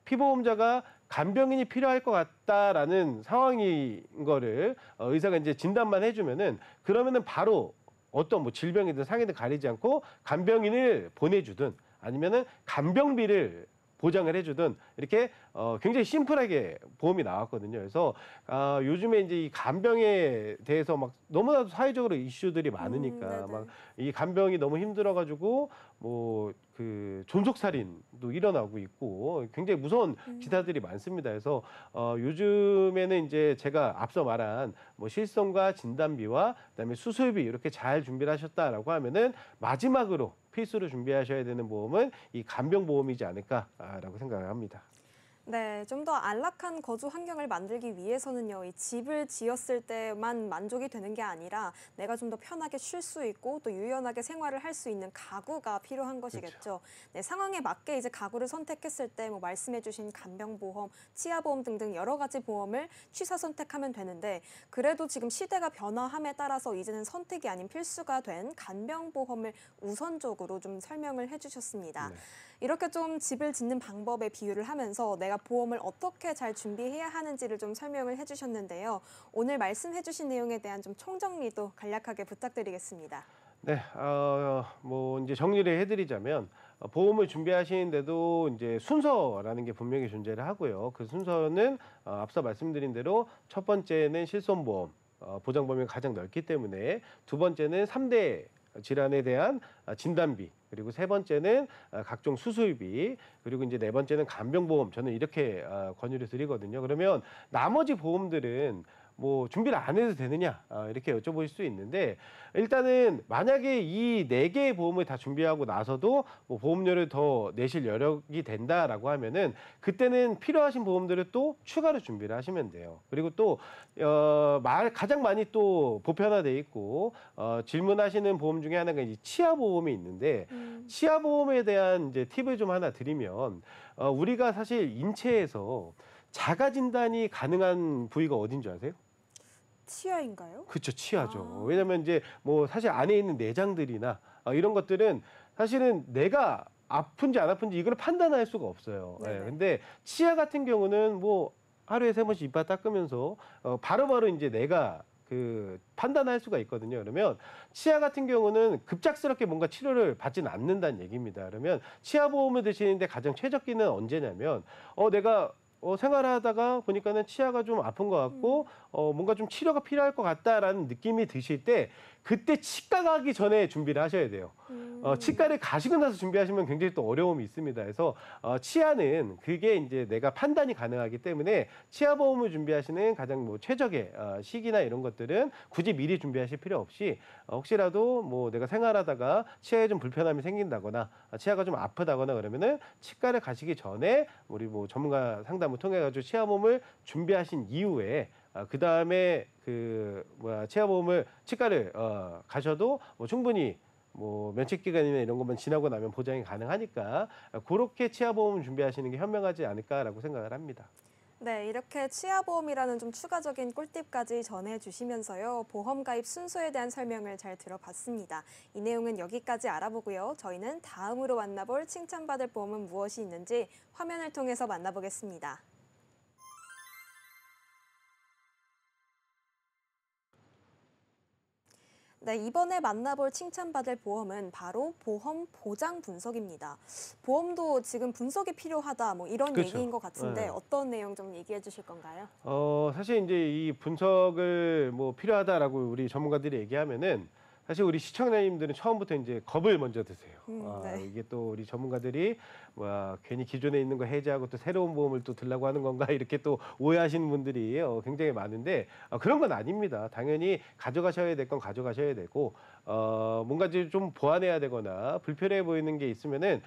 피보험자가 간병인이 필요할 것 같다라는 상황인 거를 의사가 이제 진단만 해주면은 그러면은 바로 어떤 뭐 질병이든 상해든 가리지 않고 간병인을 보내주든 아니면은 간병비를 보장을 해주든 이렇게 굉장히 심플하게 보험이 나왔거든요. 그래서 요즘에 이제 이 간병에 대해서 막 너무나도 사회적으로 이슈들이 많으니까 막 이 간병이 너무 힘들어가지고 뭐 그 존속살인도 일어나고 있고 굉장히 무서운 기사들이 많습니다. 그래서 요즘에는 이제 제가 앞서 말한 뭐 실손과 진단비와 그다음에 수술비 이렇게 잘 준비를 하셨다라고 하면은 마지막으로 필수로 준비하셔야 되는 보험은 이 간병보험이지 않을까라고 생각을 합니다. 네, 좀 더 안락한 거주 환경을 만들기 위해서는요, 이 집을 지었을 때만 만족이 되는 게 아니라 내가 좀 더 편하게 쉴 수 있고 또 유연하게 생활을 할 수 있는 가구가 필요한 것이겠죠. 그렇죠. 네, 상황에 맞게 이제 가구를 선택했을 때 뭐 말씀해주신 간병보험, 치아보험 등등 여러 가지 보험을 취사 선택하면 되는데 그래도 지금 시대가 변화함에 따라서 이제는 선택이 아닌 필수가 된 간병보험을 우선적으로 좀 설명을 해주셨습니다. 이렇게 좀 집을 짓는 방법에 비유를 하면서 내가 보험을 어떻게 잘 준비해야 하는지를 좀 설명을 해주셨는데요. 오늘 말씀해주신 내용에 대한 좀 총정리도 간략하게 부탁드리겠습니다. 네, 뭐 이제 정리를 해드리자면 보험을 준비하시는데도 이제 순서라는 게 분명히 존재를 하고요. 그 순서는 앞서 말씀드린 대로 첫 번째는 실손보험 보장 범위가 가장 넓기 때문에 두 번째는 3대 질환에 대한 진단비 그리고 세 번째는 각종 수술비 그리고 이제 네 번째는 간병보험 저는 이렇게 권유를 드리거든요. 그러면 나머지 보험들은 뭐 준비를 안 해도 되느냐 이렇게 여쭤보실 수 있는데 일단은 만약에 이 네 개의 보험을 다 준비하고 나서도 뭐 보험료를 더 내실 여력이 된다라고 하면은 그때는 필요하신 보험들을 또 추가로 준비를 하시면 돼요. 그리고 또 가장 많이 또 보편화돼 있고 질문하시는 보험 중에 하나가 이제 치아보험이 있는데 치아보험에 대한 이제 팁을 좀 하나 드리면 우리가 사실 인체에서 자가 진단이 가능한 부위가 어딘지 아세요? 치아인가요? 그쵸. 치아죠. 아. 왜냐면 이제 뭐 사실 안에 있는 내장들이나 이런 것들은 사실은 내가 아픈지 안 아픈지 이걸 판단할 수가 없어요. 예. 네네. 근데 치아 같은 경우는 뭐 하루에 3번씩 이빨 닦으면서 바로바로 이제 내가 그 판단할 수가 있거든요. 그러면 치아 같은 경우는 급작스럽게 뭔가 치료를 받지는 않는다는 얘기입니다. 그러면 치아 보험을 드시는데 가장 최적기는 언제냐면 내가 생활하다가 보니까는 치아가 좀 아픈 것 같고 뭔가 좀 치료가 필요할 것 같다라는 느낌이 드실 때 그때 치과 가기 전에 준비를 하셔야 돼요. 치과를 가시고 나서 준비하시면 굉장히 또 어려움이 있습니다. 그래서 치아는 그게 이제 내가 판단이 가능하기 때문에 치아 보험을 준비하시는 가장 뭐 최적의 시기나 이런 것들은 굳이 미리 준비하실 필요 없이 혹시라도 뭐 내가 생활하다가 치아에 좀 불편함이 생긴다거나 치아가 좀 아프다거나 그러면은 치과를 가시기 전에 우리 뭐 전문가 상담을 통해 가지고 치아 보험을 준비하신 이후에 그 다음에 치아보험을 치과를 가셔도 뭐 충분히 뭐 면책 기간이나 이런 것만 지나고 나면 보장이 가능하니까 그렇게 치아보험 준비하시는 게 현명하지 않을까라고 생각을 합니다. 네, 이렇게 치아보험이라는 좀 추가적인 꿀팁까지 전해주시면서요. 보험 가입 순서에 대한 설명을 잘 들어봤습니다. 이 내용은 여기까지 알아보고요. 저희는 다음으로 만나볼 칭찬받을 보험은 무엇이 있는지 화면을 통해서 만나보겠습니다. 네, 이번에 만나볼 칭찬받을 보험은 바로 보험 보장 분석입니다. 보험도 지금 분석이 필요하다, 뭐 이런 그렇죠. 얘기인 것 같은데 네. 어떤 내용 좀 얘기해 주실 건가요? 사실 이제 이 분석을 뭐 필요하다라고 우리 전문가들이 얘기하면은 사실 우리 시청자님들은 처음부터 이제 겁을 먼저 드세요. 네. 이게 또 우리 전문가들이 괜히 기존에 있는 거 해지하고 또 새로운 보험을 또 들라고 하는 건가 이렇게 또 오해하시는 분들이 굉장히 많은데 그런 건 아닙니다. 당연히 가져가셔야 될 건 가져가셔야 되고 뭔가 좀 보완해야 되거나 불편해 보이는 게 있으면은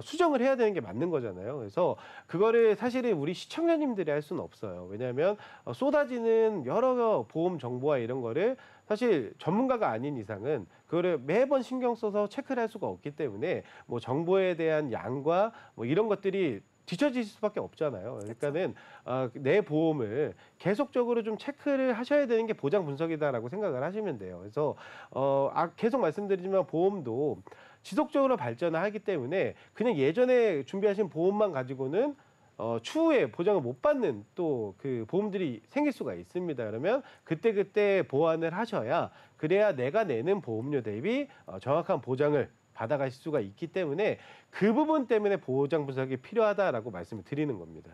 수정을 해야 되는 게 맞는 거잖아요. 그래서 그거를 사실은 우리 시청자님들이 할 수는 없어요. 왜냐하면 쏟아지는 여러 보험 정보와 이런 거를 사실 전문가가 아닌 이상은 그거를 매번 신경 써서 체크를 할 수가 없기 때문에 뭐 정보에 대한 양과 뭐 이런 것들이 뒤처질 수밖에 없잖아요. 그러니까는 내 보험을 계속적으로 좀 체크를 하셔야 되는 게 보장 분석이다라고 생각을 하시면 돼요. 그래서 계속 말씀드리지만 보험도 지속적으로 발전을 하기 때문에 그냥 예전에 준비하신 보험만 가지고는 추후에 보장을 못 받는 또 그 보험들이 생길 수가 있습니다. 그러면 그때그때 보완을 하셔야 그래야 내가 내는 보험료 대비 정확한 보장을 받아가실 수가 있기 때문에 그 부분 때문에 보장 분석이 필요하다라고 말씀을 드리는 겁니다.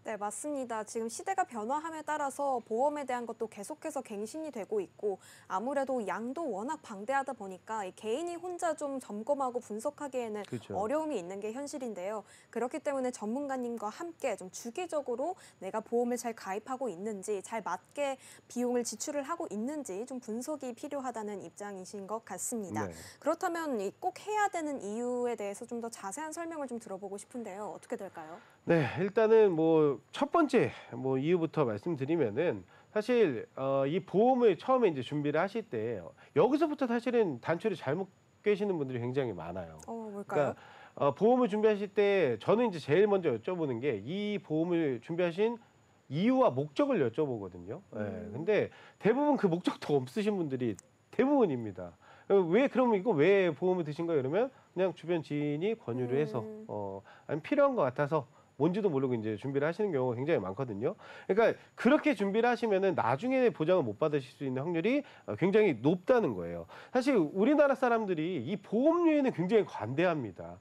네, 맞습니다. 지금 시대가 변화함에 따라서 보험에 대한 것도 계속해서 갱신이 되고 있고 아무래도 양도 워낙 방대하다 보니까 이 개인이 혼자 좀 점검하고 분석하기에는 그렇죠. 어려움이 있는 게 현실인데요. 그렇기 때문에 전문가님과 함께 좀 주기적으로 내가 보험을 잘 가입하고 있는지, 잘 맞게 비용을 지출을 하고 있는지 좀 분석이 필요하다는 입장이신 것 같습니다. 네. 그렇다면 이 꼭 해야 되는 이유에 대해서 좀 더 자세한 설명을 좀 들어보고 싶은데요. 어떻게 될까요? 네, 일단은 뭐 첫 번째 뭐 이유부터 말씀드리면은 사실 이 보험을 처음에 이제 준비를 하실 때 여기서부터 사실은 단추를 잘못 꿰시는 분들이 굉장히 많아요. 뭘까요? 그러니까 보험을 준비하실 때 저는 이제 제일 먼저 여쭤보는 게 이 보험을 준비하신 이유와 목적을 여쭤보거든요. 예. 근데 대부분 그 목적도 없으신 분들이 대부분입니다. 그러면 이거 왜 보험을 드신 거예요? 그러면 그냥 주변 지인이 권유를 해서 아니면 필요한 것 같아서 뭔지도 모르고 이제 준비를 하시는 경우가 굉장히 많거든요. 그러니까 그렇게 준비를 하시면은 나중에 보장을 못 받으실 수 있는 확률이 굉장히 높다는 거예요. 사실 우리나라 사람들이 이 보험료에는 굉장히 관대합니다.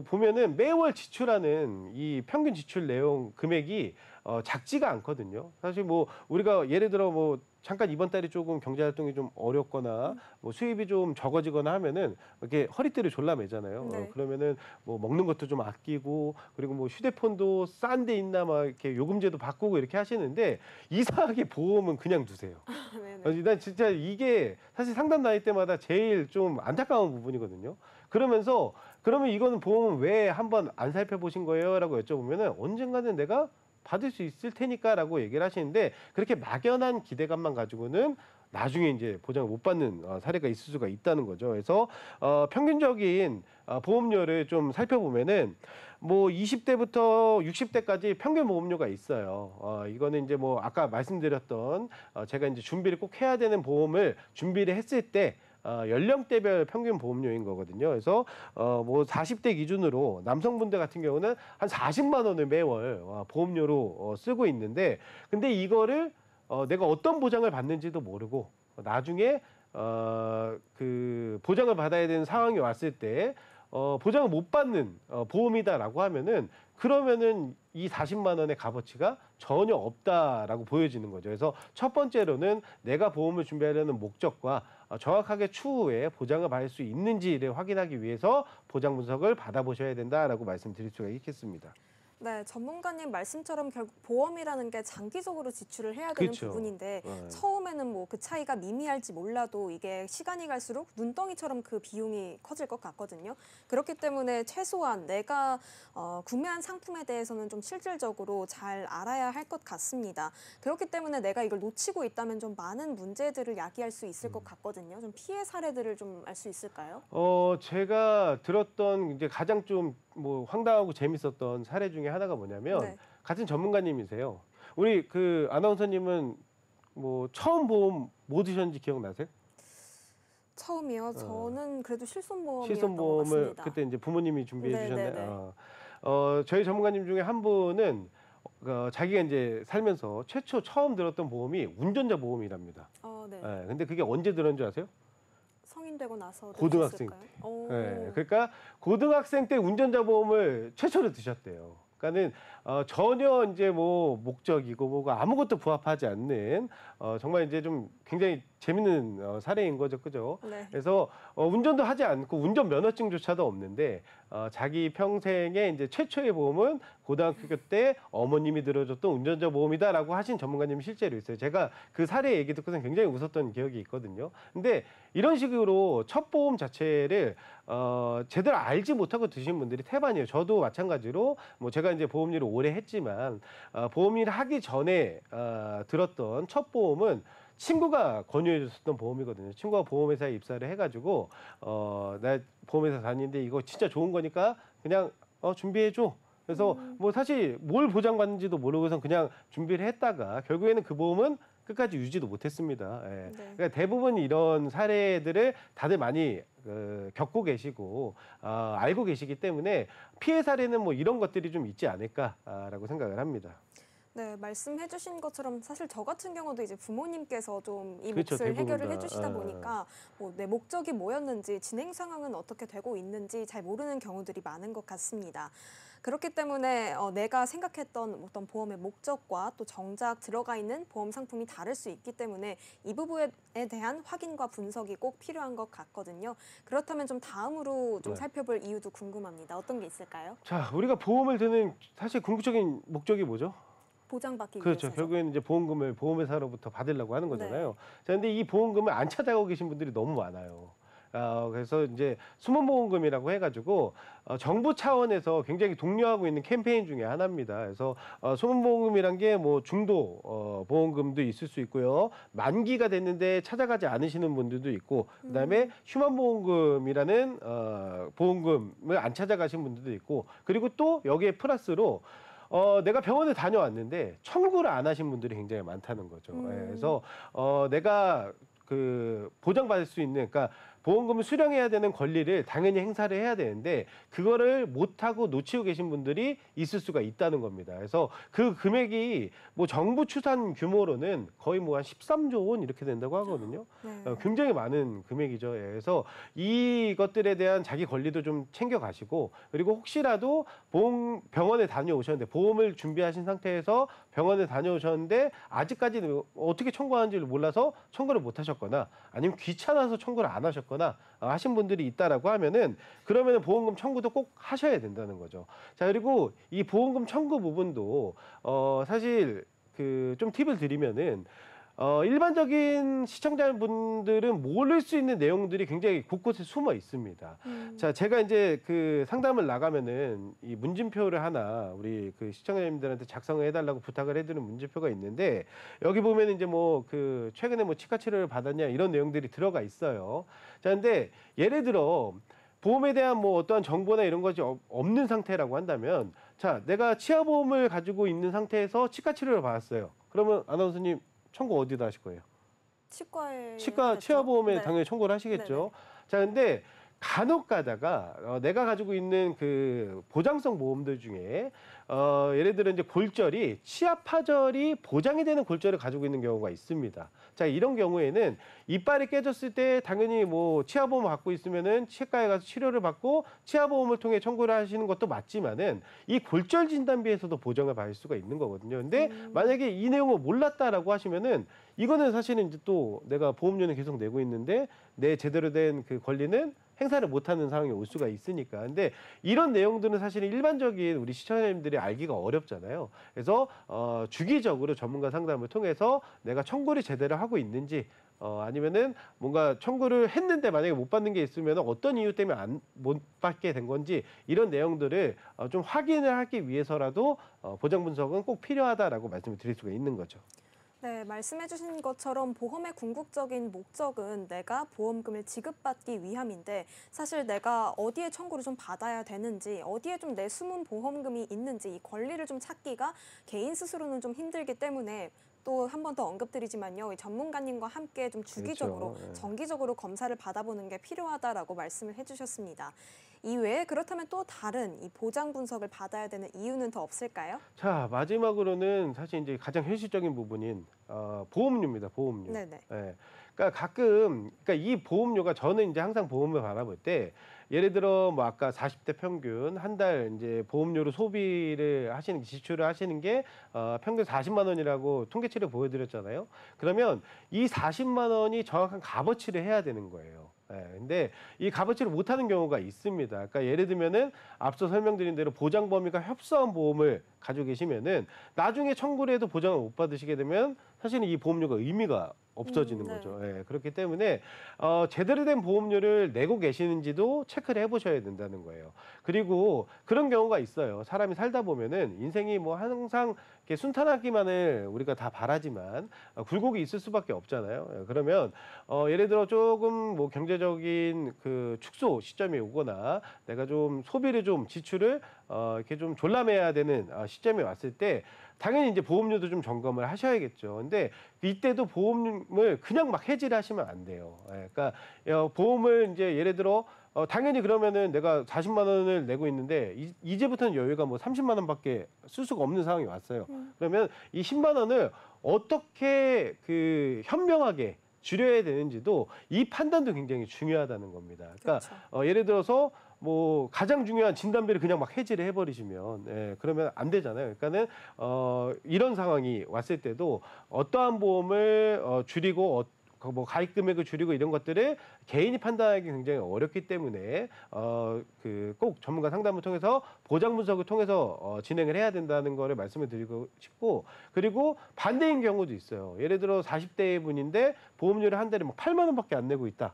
보면은 매월 지출하는 이 평균 지출 내용 금액이 작지가 않거든요. 사실 뭐 우리가 예를 들어 뭐 잠깐 이번 달에 조금 경제 활동이 좀 어렵거나 뭐 수입이 좀 적어지거나 하면은 이렇게 허리띠를 졸라매잖아요. 네. 그러면은 뭐 먹는 것도 좀 아끼고 그리고 뭐 휴대폰도 싼 데 있나 막 이렇게 요금제도 바꾸고 이렇게 하시는데 이상하게 보험은 그냥 두세요. 네네. 난 진짜 이게 사실 상담 나이 때마다 제일 좀 안타까운 부분이거든요. 그러면 이거는 보험은 왜 한번 안 살펴보신 거예요? 라고 여쭤보면은 언젠가는 내가 받을 수 있을 테니까라고 얘기를 하시는데 그렇게 막연한 기대감만 가지고는 나중에 이제 보장을 못 받는 사례가 있을 수가 있다는 거죠. 그래서 평균적인 보험료를 좀 살펴보면은 뭐 20대부터 60대까지 평균 보험료가 있어요. 이거는 이제 뭐 아까 말씀드렸던 제가 이제 준비를 꼭 해야 되는 보험을 준비를 했을 때 연령대별 평균 보험료인 거거든요. 그래서 뭐 40대 기준으로 남성분들 같은 경우는 한 40만 원을 매월 보험료로 쓰고 있는데, 근데 이거를 내가 어떤 보장을 받는지도 모르고 나중에 그 보장을 받아야 되는 상황이 왔을 때 보장을 못 받는 보험이다라고 하면은, 그러면은 이 40만 원의 값어치가 전혀 없다라고 보여지는 거죠. 그래서 첫 번째로는 내가 보험을 준비하려는 목적과 정확하게 추후에 보장을 받을 수 있는지를 확인하기 위해서 보장 분석을 받아보셔야 된다라고 말씀드릴 수가 있겠습니다. 네, 전문가님 말씀처럼 결국 보험이라는 게 장기적으로 지출을 해야 되는 그렇죠. 부분인데 처음에는 뭐 그 차이가 미미할지 몰라도 이게 시간이 갈수록 눈덩이처럼 그 비용이 커질 것 같거든요. 그렇기 때문에 최소한 내가 구매한 상품에 대해서는 좀 실질적으로 잘 알아야 할 것 같습니다. 그렇기 때문에 내가 이걸 놓치고 있다면 좀 많은 문제들을 야기할 수 있을 것 같거든요. 좀 피해 사례들을 좀 알 수 있을까요? 제가 들었던 이제 가장 좀 뭐 황당하고 재밌었던 사례 중에 하나가 뭐냐면, 네. 같은 전문가님이세요. 우리 그 아나운서님은 뭐 처음 보험 뭐 드셨는지 기억나세요? 처음이요. 저는 그래도 실손보험이었던 것 실손보험을 같습니다. 그때 이제 부모님이 준비해 네, 네, 주셨나요? 네. 저희 전문가님 중에 한 분은 자기가 이제 살면서 최초 처음 들었던 보험이 운전자 보험이랍니다. 네. 예, 근데 그게 언제 들은 줄 아세요? 성인 되고 나서 고등학생 들으셨을까요? 예, 그러니까 고등학생 때 운전자 보험을 최초로 드셨대요. 그러니까는 전혀 이제 뭐 목적이고 뭐가 아무것도 부합하지 않는 정말 이제 좀 굉장히 재밌는 사례인 거죠, 그죠? 네. 그래서 운전도 하지 않고 운전 면허증조차도 없는데 자기 평생에 이제 최초의 보험은 고등학교 때 어머님이 들어줬던 운전자 보험이다라고 하신 전문가님이 실제로 있어요. 제가 그 사례 얘기 듣고서 굉장히 웃었던 기억이 있거든요. 근데 이런 식으로 첫 보험 자체를 제대로 알지 못하고 드신 분들이 태반이에요. 저도 마찬가지로 뭐 제가 이제 보험 일을 오래 했지만 보험 일을 하기 전에 들었던 첫 보험은 친구가 권유해 줬었던 보험이거든요. 친구가 보험회사에 입사를 해가지고 나 보험회사 다니는데 이거 진짜 좋은 거니까 그냥 준비해 줘. 그래서 뭐 사실 뭘 보장받는지도 모르고선 그냥 준비를 했다가 결국에는 그 보험은 끝까지 유지도 못했습니다. 예. 네. 그러니까 대부분 이런 사례들을 다들 많이 겪고 계시고 알고 계시기 때문에 피해 사례는 뭐 이런 것들이 좀 있지 않을까라고 생각을 합니다. 네, 말씀해 주신 것처럼 사실 저 같은 경우도 이제 부모님께서 좀 이 그렇죠, 몫을 대부분 해결을 다. 해주시다 보니까 뭐 내 목적이 뭐였는지 진행 상황은 어떻게 되고 있는지 잘 모르는 경우들이 많은 것 같습니다. 그렇기 때문에 내가 생각했던 어떤 보험의 목적과 또 정작 들어가 있는 보험 상품이 다를 수 있기 때문에 이 부분에 대한 확인과 분석이 꼭 필요한 것 같거든요. 그렇다면 좀 다음으로 좀 네. 살펴볼 이유도 궁금합니다. 어떤 게 있을까요? 자, 우리가 보험을 드는 사실 궁극적인 목적이 뭐죠? 보장받기 그렇죠. 위해서죠. 결국에는 이제 보험금을 보험회사로부터 받으려고 하는 거잖아요. 네. 자, 근데 이 보험금을 안 찾아가고 계신 분들이 너무 많아요. 그래서 이제 숨은보험금이라고 해가지고 정부 차원에서 굉장히 독려하고 있는 캠페인 중에 하나입니다. 그래서 숨은보험금이란 게 뭐 중도 보험금도 있을 수 있고요. 만기가 됐는데 찾아가지 않으시는 분들도 있고, 그다음에 휴만보험금이라는 보험금을 안 찾아가신 분들도 있고, 그리고 또 여기에 플러스로 내가 병원에 다녀왔는데 청구를 안 하신 분들이 굉장히 많다는 거죠. 예, 그래서 내가 그 보장받을 수 있는, 그러니까 보험금을 수령해야 되는 권리를 당연히 행사를 해야 되는데 그거를 못하고 놓치고 계신 분들이 있을 수가 있다는 겁니다. 그래서 그 금액이 뭐 정부 추산 규모로는 거의 뭐 한 13조 원 이렇게 된다고 하거든요. 네. 굉장히 많은 금액이죠. 예, 그래서 이것들에 대한 자기 권리도 좀 챙겨가시고, 그리고 혹시라도 병원에 다녀오셨는데 보험을 준비하신 상태에서 병원에 다녀오셨는데 아직까지 어떻게 청구하는지를 몰라서 청구를 못 하셨거나 아니면 귀찮아서 청구를 안 하셨거나 하신 분들이 있다라고 하면은, 그러면은 보험금 청구도 꼭 하셔야 된다는 거죠. 자, 그리고 이 보험금 청구 부분도 사실 그 좀 팁을 드리면은 일반적인 시청자분들은 모를 수 있는 내용들이 굉장히 곳곳에 숨어 있습니다. 자, 제가 이제 그 상담을 나가면은 이 문진표를 하나 우리 그 시청자님들한테 작성을 해달라고 부탁을 해드리는 문진표가 있는데 여기 보면 이제 뭐 그 최근에 뭐 치과 치료를 받았냐 이런 내용들이 들어가 있어요. 자, 근데 예를 들어 보험에 대한 뭐 어떠한 정보나 이런 것이 없는 상태라고 한다면 자, 내가 치아보험을 가지고 있는 상태에서 치과 치료를 받았어요. 그러면 아나운서님 청구 어디다 하실 거예요? 치과에 치아보험에 네. 당연히 청구를 하시겠죠. 네네. 자, 근데 간혹 가다가 내가 가지고 있는 그 보장성 보험들 중에 예를 들어 이제 골절이 치아 파절이 보장이 되는 골절을 가지고 있는 경우가 있습니다. 자, 이런 경우에는 이빨이 깨졌을 때 당연히 뭐 치아보험을 갖고 있으면은 치과에 가서 치료를 받고 치아보험을 통해 청구를 하시는 것도 맞지만은 이 골절 진단비에서도 보장을 받을 수가 있는 거거든요. 근데 만약에 이 내용을 몰랐다라고 하시면은 이거는 사실은 이제 또 내가 보험료는 계속 내고 있는데 내 제대로 된 그 권리는 행사를 못하는 상황이 올 수가 있으니까. 근데 이런 내용들은 사실은 일반적인 우리 시청자님들이 알기가 어렵잖아요. 그래서 주기적으로 전문가 상담을 통해서 내가 청구를 제대로 하고 있는지 아니면은 뭔가 청구를 했는데 만약에 못 받는 게 있으면 어떤 이유 때문에 못 받게 된 건지 이런 내용들을 좀 확인을 하기 위해서라도 보장 분석은 꼭 필요하다라고 말씀을 드릴 수가 있는 거죠. 네, 말씀해주신 것처럼 보험의 궁극적인 목적은 내가 보험금을 지급받기 위함인데 사실 내가 어디에 청구를 좀 받아야 되는지 어디에 좀 내 숨은 보험금이 있는지 이 권리를 좀 찾기가 개인 스스로는 좀 힘들기 때문에 또 한 번 더 언급드리지만요. 이 전문가님과 함께 좀 주기적으로 그렇죠. 예. 정기적으로 검사를 받아보는 게 필요하다라고 말씀을 해주셨습니다. 이외에 그렇다면 또 다른 이 보장 분석을 받아야 되는 이유는 더 없을까요? 자, 마지막으로는 사실 이제 가장 현실적인 부분인 보험료입니다. 보험료. 네네. 예. 그러니까 가끔 그러니까 이 보험료가 저는 이제 항상 보험을 바라볼 때 예를 들어 뭐 아까 40대 평균 한 달 이제 보험료로 소비를 하시는 지출을 하시는 게 평균 40만 원이라고 통계치를 보여드렸잖아요. 그러면 이 40만 원이 정확한 값어치를 해야 되는 거예요. 예, 근데 이 값어치를 못하는 경우가 있습니다. 그러니까 예를 들면은 앞서 설명드린 대로 보장 범위가 협소한 보험을 가지고 계시면은 나중에 청구를 해도 보장을 못 받으시게 되면 사실은 이 보험료가 의미가 없어지는 네. 거죠. 예, 그렇기 때문에 제대로 된 보험료를 내고 계시는지도 체크를 해보셔야 된다는 거예요. 그리고 그런 경우가 있어요. 사람이 살다 보면은 인생이 뭐 항상 이렇게 순탄하기만을 우리가 다 바라지만 굴곡이 있을 수밖에 없잖아요. 예, 그러면 예를 들어 조금 뭐 경제적인 그 축소 시점이 오거나 내가 좀 소비를 좀 지출을 이렇게 좀 졸라매야 되는 시점이 왔을 때 당연히 이제 보험료도 좀 점검을 하셔야겠죠. 근데 이때도 보험을 그냥 막 해지를 하시면 안 돼요. 예, 그러니까 보험을 이제 예를 들어 당연히 그러면은 내가 40만 원을 내고 있는데 이제부터는 여유가 뭐 30만 원밖에 쓸 수가 없는 상황이 왔어요. 그러면 이 10만 원을 어떻게 그 현명하게 줄여야 되는지도 이 판단도 굉장히 중요하다는 겁니다. 그러니까 그렇죠. 예를 들어서 뭐 가장 중요한 진단비를 그냥 막 해지를 해버리시면 그러면 안 되잖아요. 그러니까는 이런 상황이 왔을 때도 어떠한 보험을 줄이고 뭐 가입 금액을 줄이고 이런 것들을 개인이 판단하기 굉장히 어렵기 때문에 그 꼭 전문가 상담을 통해서 보장 분석을 통해서 진행을 해야 된다는 거를 말씀을 드리고 싶고 그리고 반대인 경우도 있어요. 예를 들어 40대 분인데 보험료를 한 달에 막 8만 원밖에 안 내고 있다.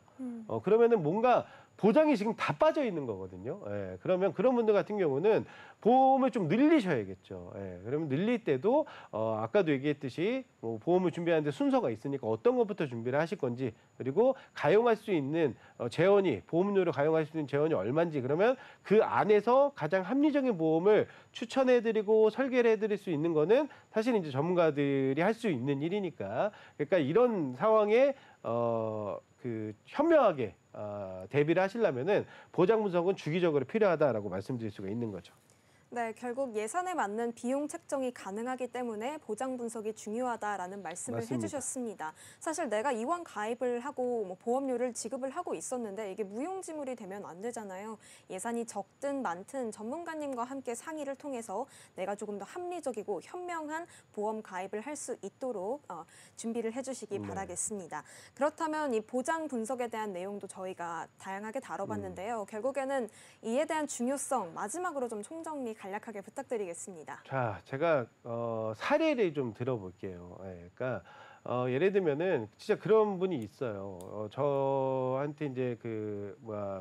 그러면은 뭔가 보장이 지금 다 빠져 있는 거거든요. 예, 그러면 그런 분들 같은 경우는 보험을 좀 늘리셔야겠죠. 예, 그러면 늘릴 때도 아까도 얘기했듯이 뭐 보험을 준비하는데 순서가 있으니까 어떤 것부터 준비를 하실 건지 그리고 가용할 수 있는 재원이 보험료를 가용할 수 있는 재원이 얼마인지 그러면 그 안에서 가장 합리적인 보험을 추천해드리고 설계를 해드릴 수 있는 거는 사실 이제 전문가들이 할 수 있는 일이니까 그러니까 이런 상황에 그 현명하게 대비를 하시려면은 보장 분석은 주기적으로 필요하다라고 말씀드릴 수가 있는 거죠. 네, 결국 예산에 맞는 비용 책정이 가능하기 때문에 보장 분석이 중요하다라는 말씀을 맞습니다. 해주셨습니다. 사실 내가 이왕 가입을 하고 뭐 보험료를 지급을 하고 있었는데 이게 무용지물이 되면 안 되잖아요. 예산이 적든 많든 전문가님과 함께 상의를 통해서 내가 조금 더 합리적이고 현명한 보험 가입을 할 수 있도록 준비를 해주시기 바라겠습니다. 그렇다면 이 보장 분석에 대한 내용도 저희가 다양하게 다뤄봤는데요. 결국에는 이에 대한 중요성 마지막으로 좀 총정리 간략하게 부탁드리겠습니다. 자, 제가 사례를 좀 들어볼게요. 예, 그러니까 예를 들면은 진짜 그런 분이 있어요. 저한테 이제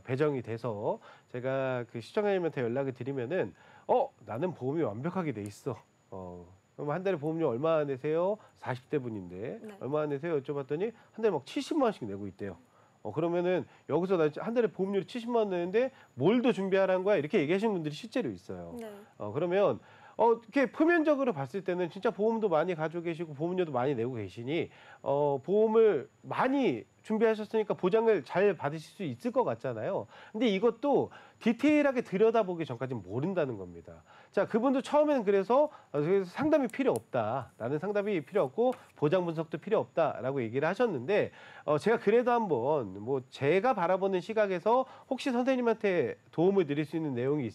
배정이 돼서 제가 그 시청자님한테 연락을 드리면은 나는 보험이 완벽하게 돼 있어. 그럼 한 달에 보험료 얼마 내세요? 40대 분인데 네. 얼마 내세요? 여쭤봤더니 한 달에 막 70만 원씩 내고 있대요. 그러면은 여기서 나 한 달에 보험료를 70만 원 내는데 뭘 더 준비하라는 거야? 이렇게 얘기하시는 분들이 실제로 있어요. 네. 그러면 이렇게 표면적으로 봤을 때는 진짜 보험도 많이 가지고 계시고 보험료도 많이 내고 계시니 보험을 많이 준비하셨으니까 보장을 잘 받으실 수 있을 것 같잖아요. 근데 이것도 디테일하게 들여다보기 전까지는 모른다는 겁니다. 자, 그분도 처음에는 그래서 상담이 필요 없다. 나는 상담이 필요 없고 보장 분석도 필요 없다라고 얘기를 하셨는데 제가 그래도 한번 뭐 제가 바라보는 시각에서 혹시 선생님한테 도움을 드릴 수 있는 내용이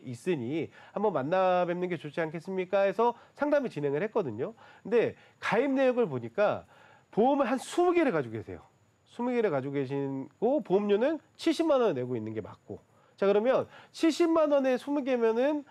있으니 한번 만나 뵙는 게 좋지 않겠습니까? 해서 상담을 진행을 했거든요. 근데 가입 내역을 보니까 보험을 한 20개를 가지고 계세요. 20개를 가지고 계시고 보험료는 70만 원을 내고 있는 게 맞고. 자, 그러면 70만 원에 20개면은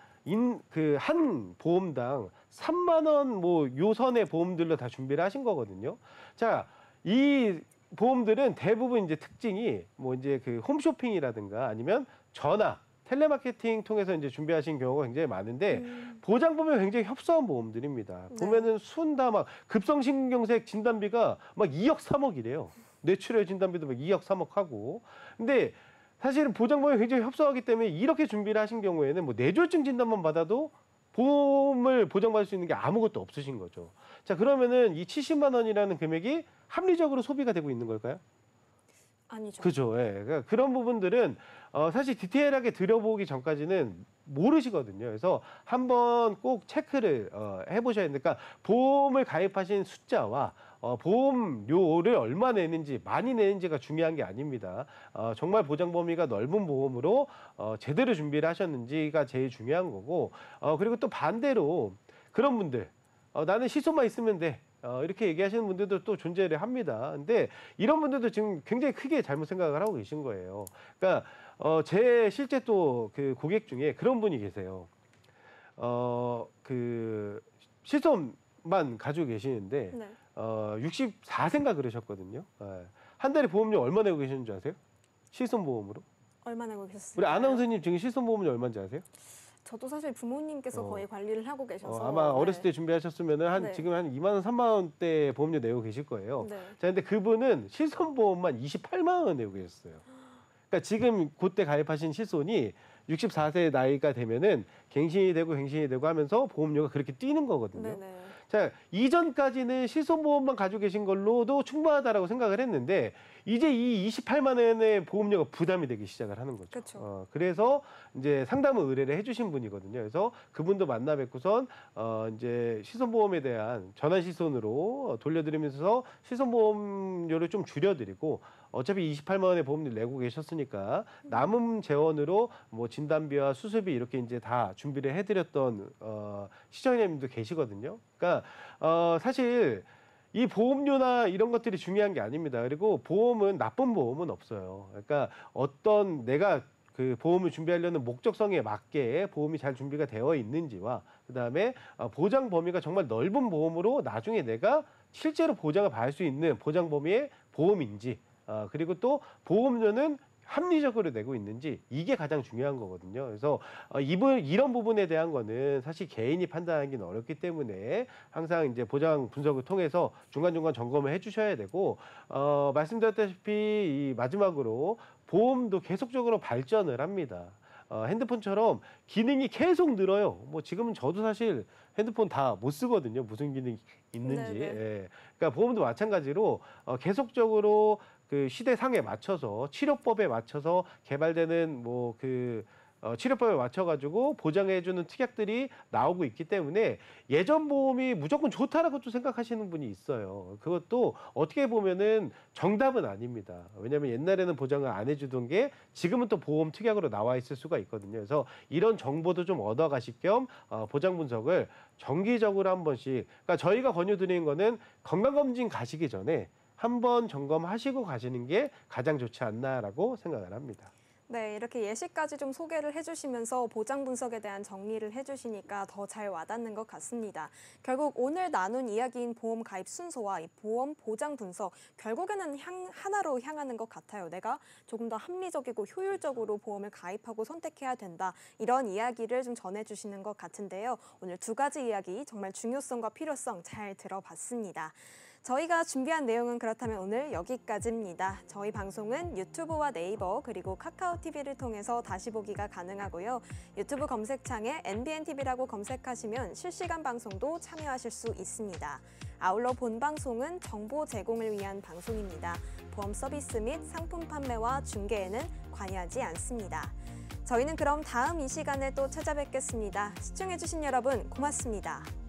한 보험당 3만 원 뭐 요선의 보험들로 다 준비를 하신 거거든요. 자, 이 보험들은 대부분 이제 특징이 뭐 이제 그 홈쇼핑이라든가 아니면 전화, 텔레마케팅 통해서 이제 준비하신 경우가 굉장히 많은데 보장 보면 굉장히 협소한 보험들입니다. 네. 보면은 순 다 막 급성심경색 진단비가 막 2억 3억이래요. 뇌출혈 진단비도 막 2억 3억 하고. 근데 사실은 보장 보험이 굉장히 협소하기 때문에 이렇게 준비를 하신 경우에는 뭐 뇌졸중 진단만 받아도 보험을 보장받을 수 있는 게 아무것도 없으신 거죠. 자, 그러면은 이 70만 원이라는 금액이 합리적으로 소비가 되고 있는 걸까요? 아니죠. 그죠. 예. 그러니까 그런 부분들은 사실 디테일하게 들여보기 전까지는 모르시거든요. 그래서 한번 꼭 체크를 해보셔야 됩니다. 그러니까 보험을 가입하신 숫자와 보험료를 얼마 내는지 많이 내는지가 중요한 게 아닙니다. 정말 보장 범위가 넓은 보험으로 제대로 준비를 하셨는지가 제일 중요한 거고 그리고 또 반대로 그런 분들 나는 시소만 있으면 돼. 이렇게 얘기하시는 분들도 또 존재를 합니다. 근데 이런 분들도 지금 굉장히 크게 잘못 생각을 하고 계신 거예요. 그러니까 제 실제 또 그 고객 중에 그런 분이 계세요. 그 실손만 가지고 계시는데 네. 64세인가 그러셨거든요. 한 달에 보험료 얼마 내고 계시는 줄 아세요? 실손 보험으로? 얼마 내고 계셨어요? 우리 아나운서님 지금 실손 보험료 얼마인지 아세요? 저도 사실 부모님께서 거의 관리를 하고 계셔서 아마 어렸을 때 준비하셨으면은 네. 지금 한 2만 원, 3만 원대 보험료 내고 계실 거예요. 네. 자, 근데 그분은 실손 보험만 28만 원 내고 계셨어요. 그러니까 지금 그때 가입하신 실손이 64세 나이가 되면은 갱신이 되고 하면서 보험료가 그렇게 뛰는 거거든요. 네네. 자, 이전까지는 실손보험만 가지고 계신 걸로도 충분하다라고 생각을 했는데 이제 이 28만 원의 보험료가 부담이 되기 시작을 하는 거죠. 그렇죠. 그래서 이제 상담을 의뢰를 해주신 분이거든요. 그래서 그분도 만나 뵙고선 이제 실손보험에 대한 전환 실손으로 돌려드리면서 실손보험료를 좀 줄여드리고 어차피 28만 원의 보험료를 내고 계셨으니까 남은 재원으로 뭐 진단비와 수술비 이렇게 이제 다 준비를 해드렸던 시청자님도 계시거든요. 그러니까 사실 이 보험료나 이런 것들이 중요한 게 아닙니다. 그리고 보험은 나쁜 보험은 없어요. 그러니까 어떤 내가 그 보험을 준비하려는 목적성에 맞게 보험이 잘 준비가 되어 있는지와 그다음에 보장 범위가 정말 넓은 보험으로 나중에 내가 실제로 보장을 받을 수 있는 보장 범위의 보험인지 그리고 또 보험료는 합리적으로 내고 있는지 이게 가장 중요한 거거든요. 그래서 이런 부분에 대한 거는 사실 개인이 판단하기는 어렵기 때문에 항상 이제 보장 분석을 통해서 중간중간 점검을 해주셔야 되고 말씀드렸다시피 이 마지막으로 보험도 계속적으로 발전을 합니다. 핸드폰처럼 기능이 계속 늘어요. 뭐 지금은 저도 사실 핸드폰 다 못 쓰거든요. 무슨 기능이 있는지. 예. 그러니까 보험도 마찬가지로 계속적으로 그 시대상에 맞춰서 치료법에 맞춰서 개발되는 뭐 그 치료법에 맞춰가지고 보장해주는 특약들이 나오고 있기 때문에 예전 보험이 무조건 좋다라고 또 생각하시는 분이 있어요. 그것도 어떻게 보면은 정답은 아닙니다. 왜냐하면 옛날에는 보장을 안 해주던 게 지금은 또 보험 특약으로 나와 있을 수가 있거든요. 그래서 이런 정보도 좀 얻어가실 겸 보장 분석을 정기적으로 한 번씩, 그러니까 저희가 권유드리는 거는 건강검진 가시기 전에 한번 점검하시고 가시는 게 가장 좋지 않나라고 생각을 합니다. 네, 이렇게 예시까지 좀 소개를 해주시면서 보장 분석에 대한 정리를 해주시니까 더 잘 와닿는 것 같습니다. 결국 오늘 나눈 이야기인 보험 가입 순서와 이 보험 보장 분석, 결국에는 하나로 향하는 것 같아요. 내가 조금 더 합리적이고 효율적으로 보험을 가입하고 선택해야 된다. 이런 이야기를 좀 전해주시는 것 같은데요. 오늘 두 가지 이야기 정말 중요성과 필요성 잘 들어봤습니다. 저희가 준비한 내용은 그렇다면 오늘 여기까지입니다. 저희 방송은 유튜브와 네이버 그리고 카카오TV를 통해서 다시 보기가 가능하고요. 유튜브 검색창에 NBNTV라고 검색하시면 실시간 방송도 참여하실 수 있습니다. 아울러 본 방송은 정보 제공을 위한 방송입니다. 보험 서비스 및 상품 판매와 중개에는 관여하지 않습니다. 저희는 그럼 다음 이 시간에 또 찾아뵙겠습니다. 시청해주신 여러분 고맙습니다.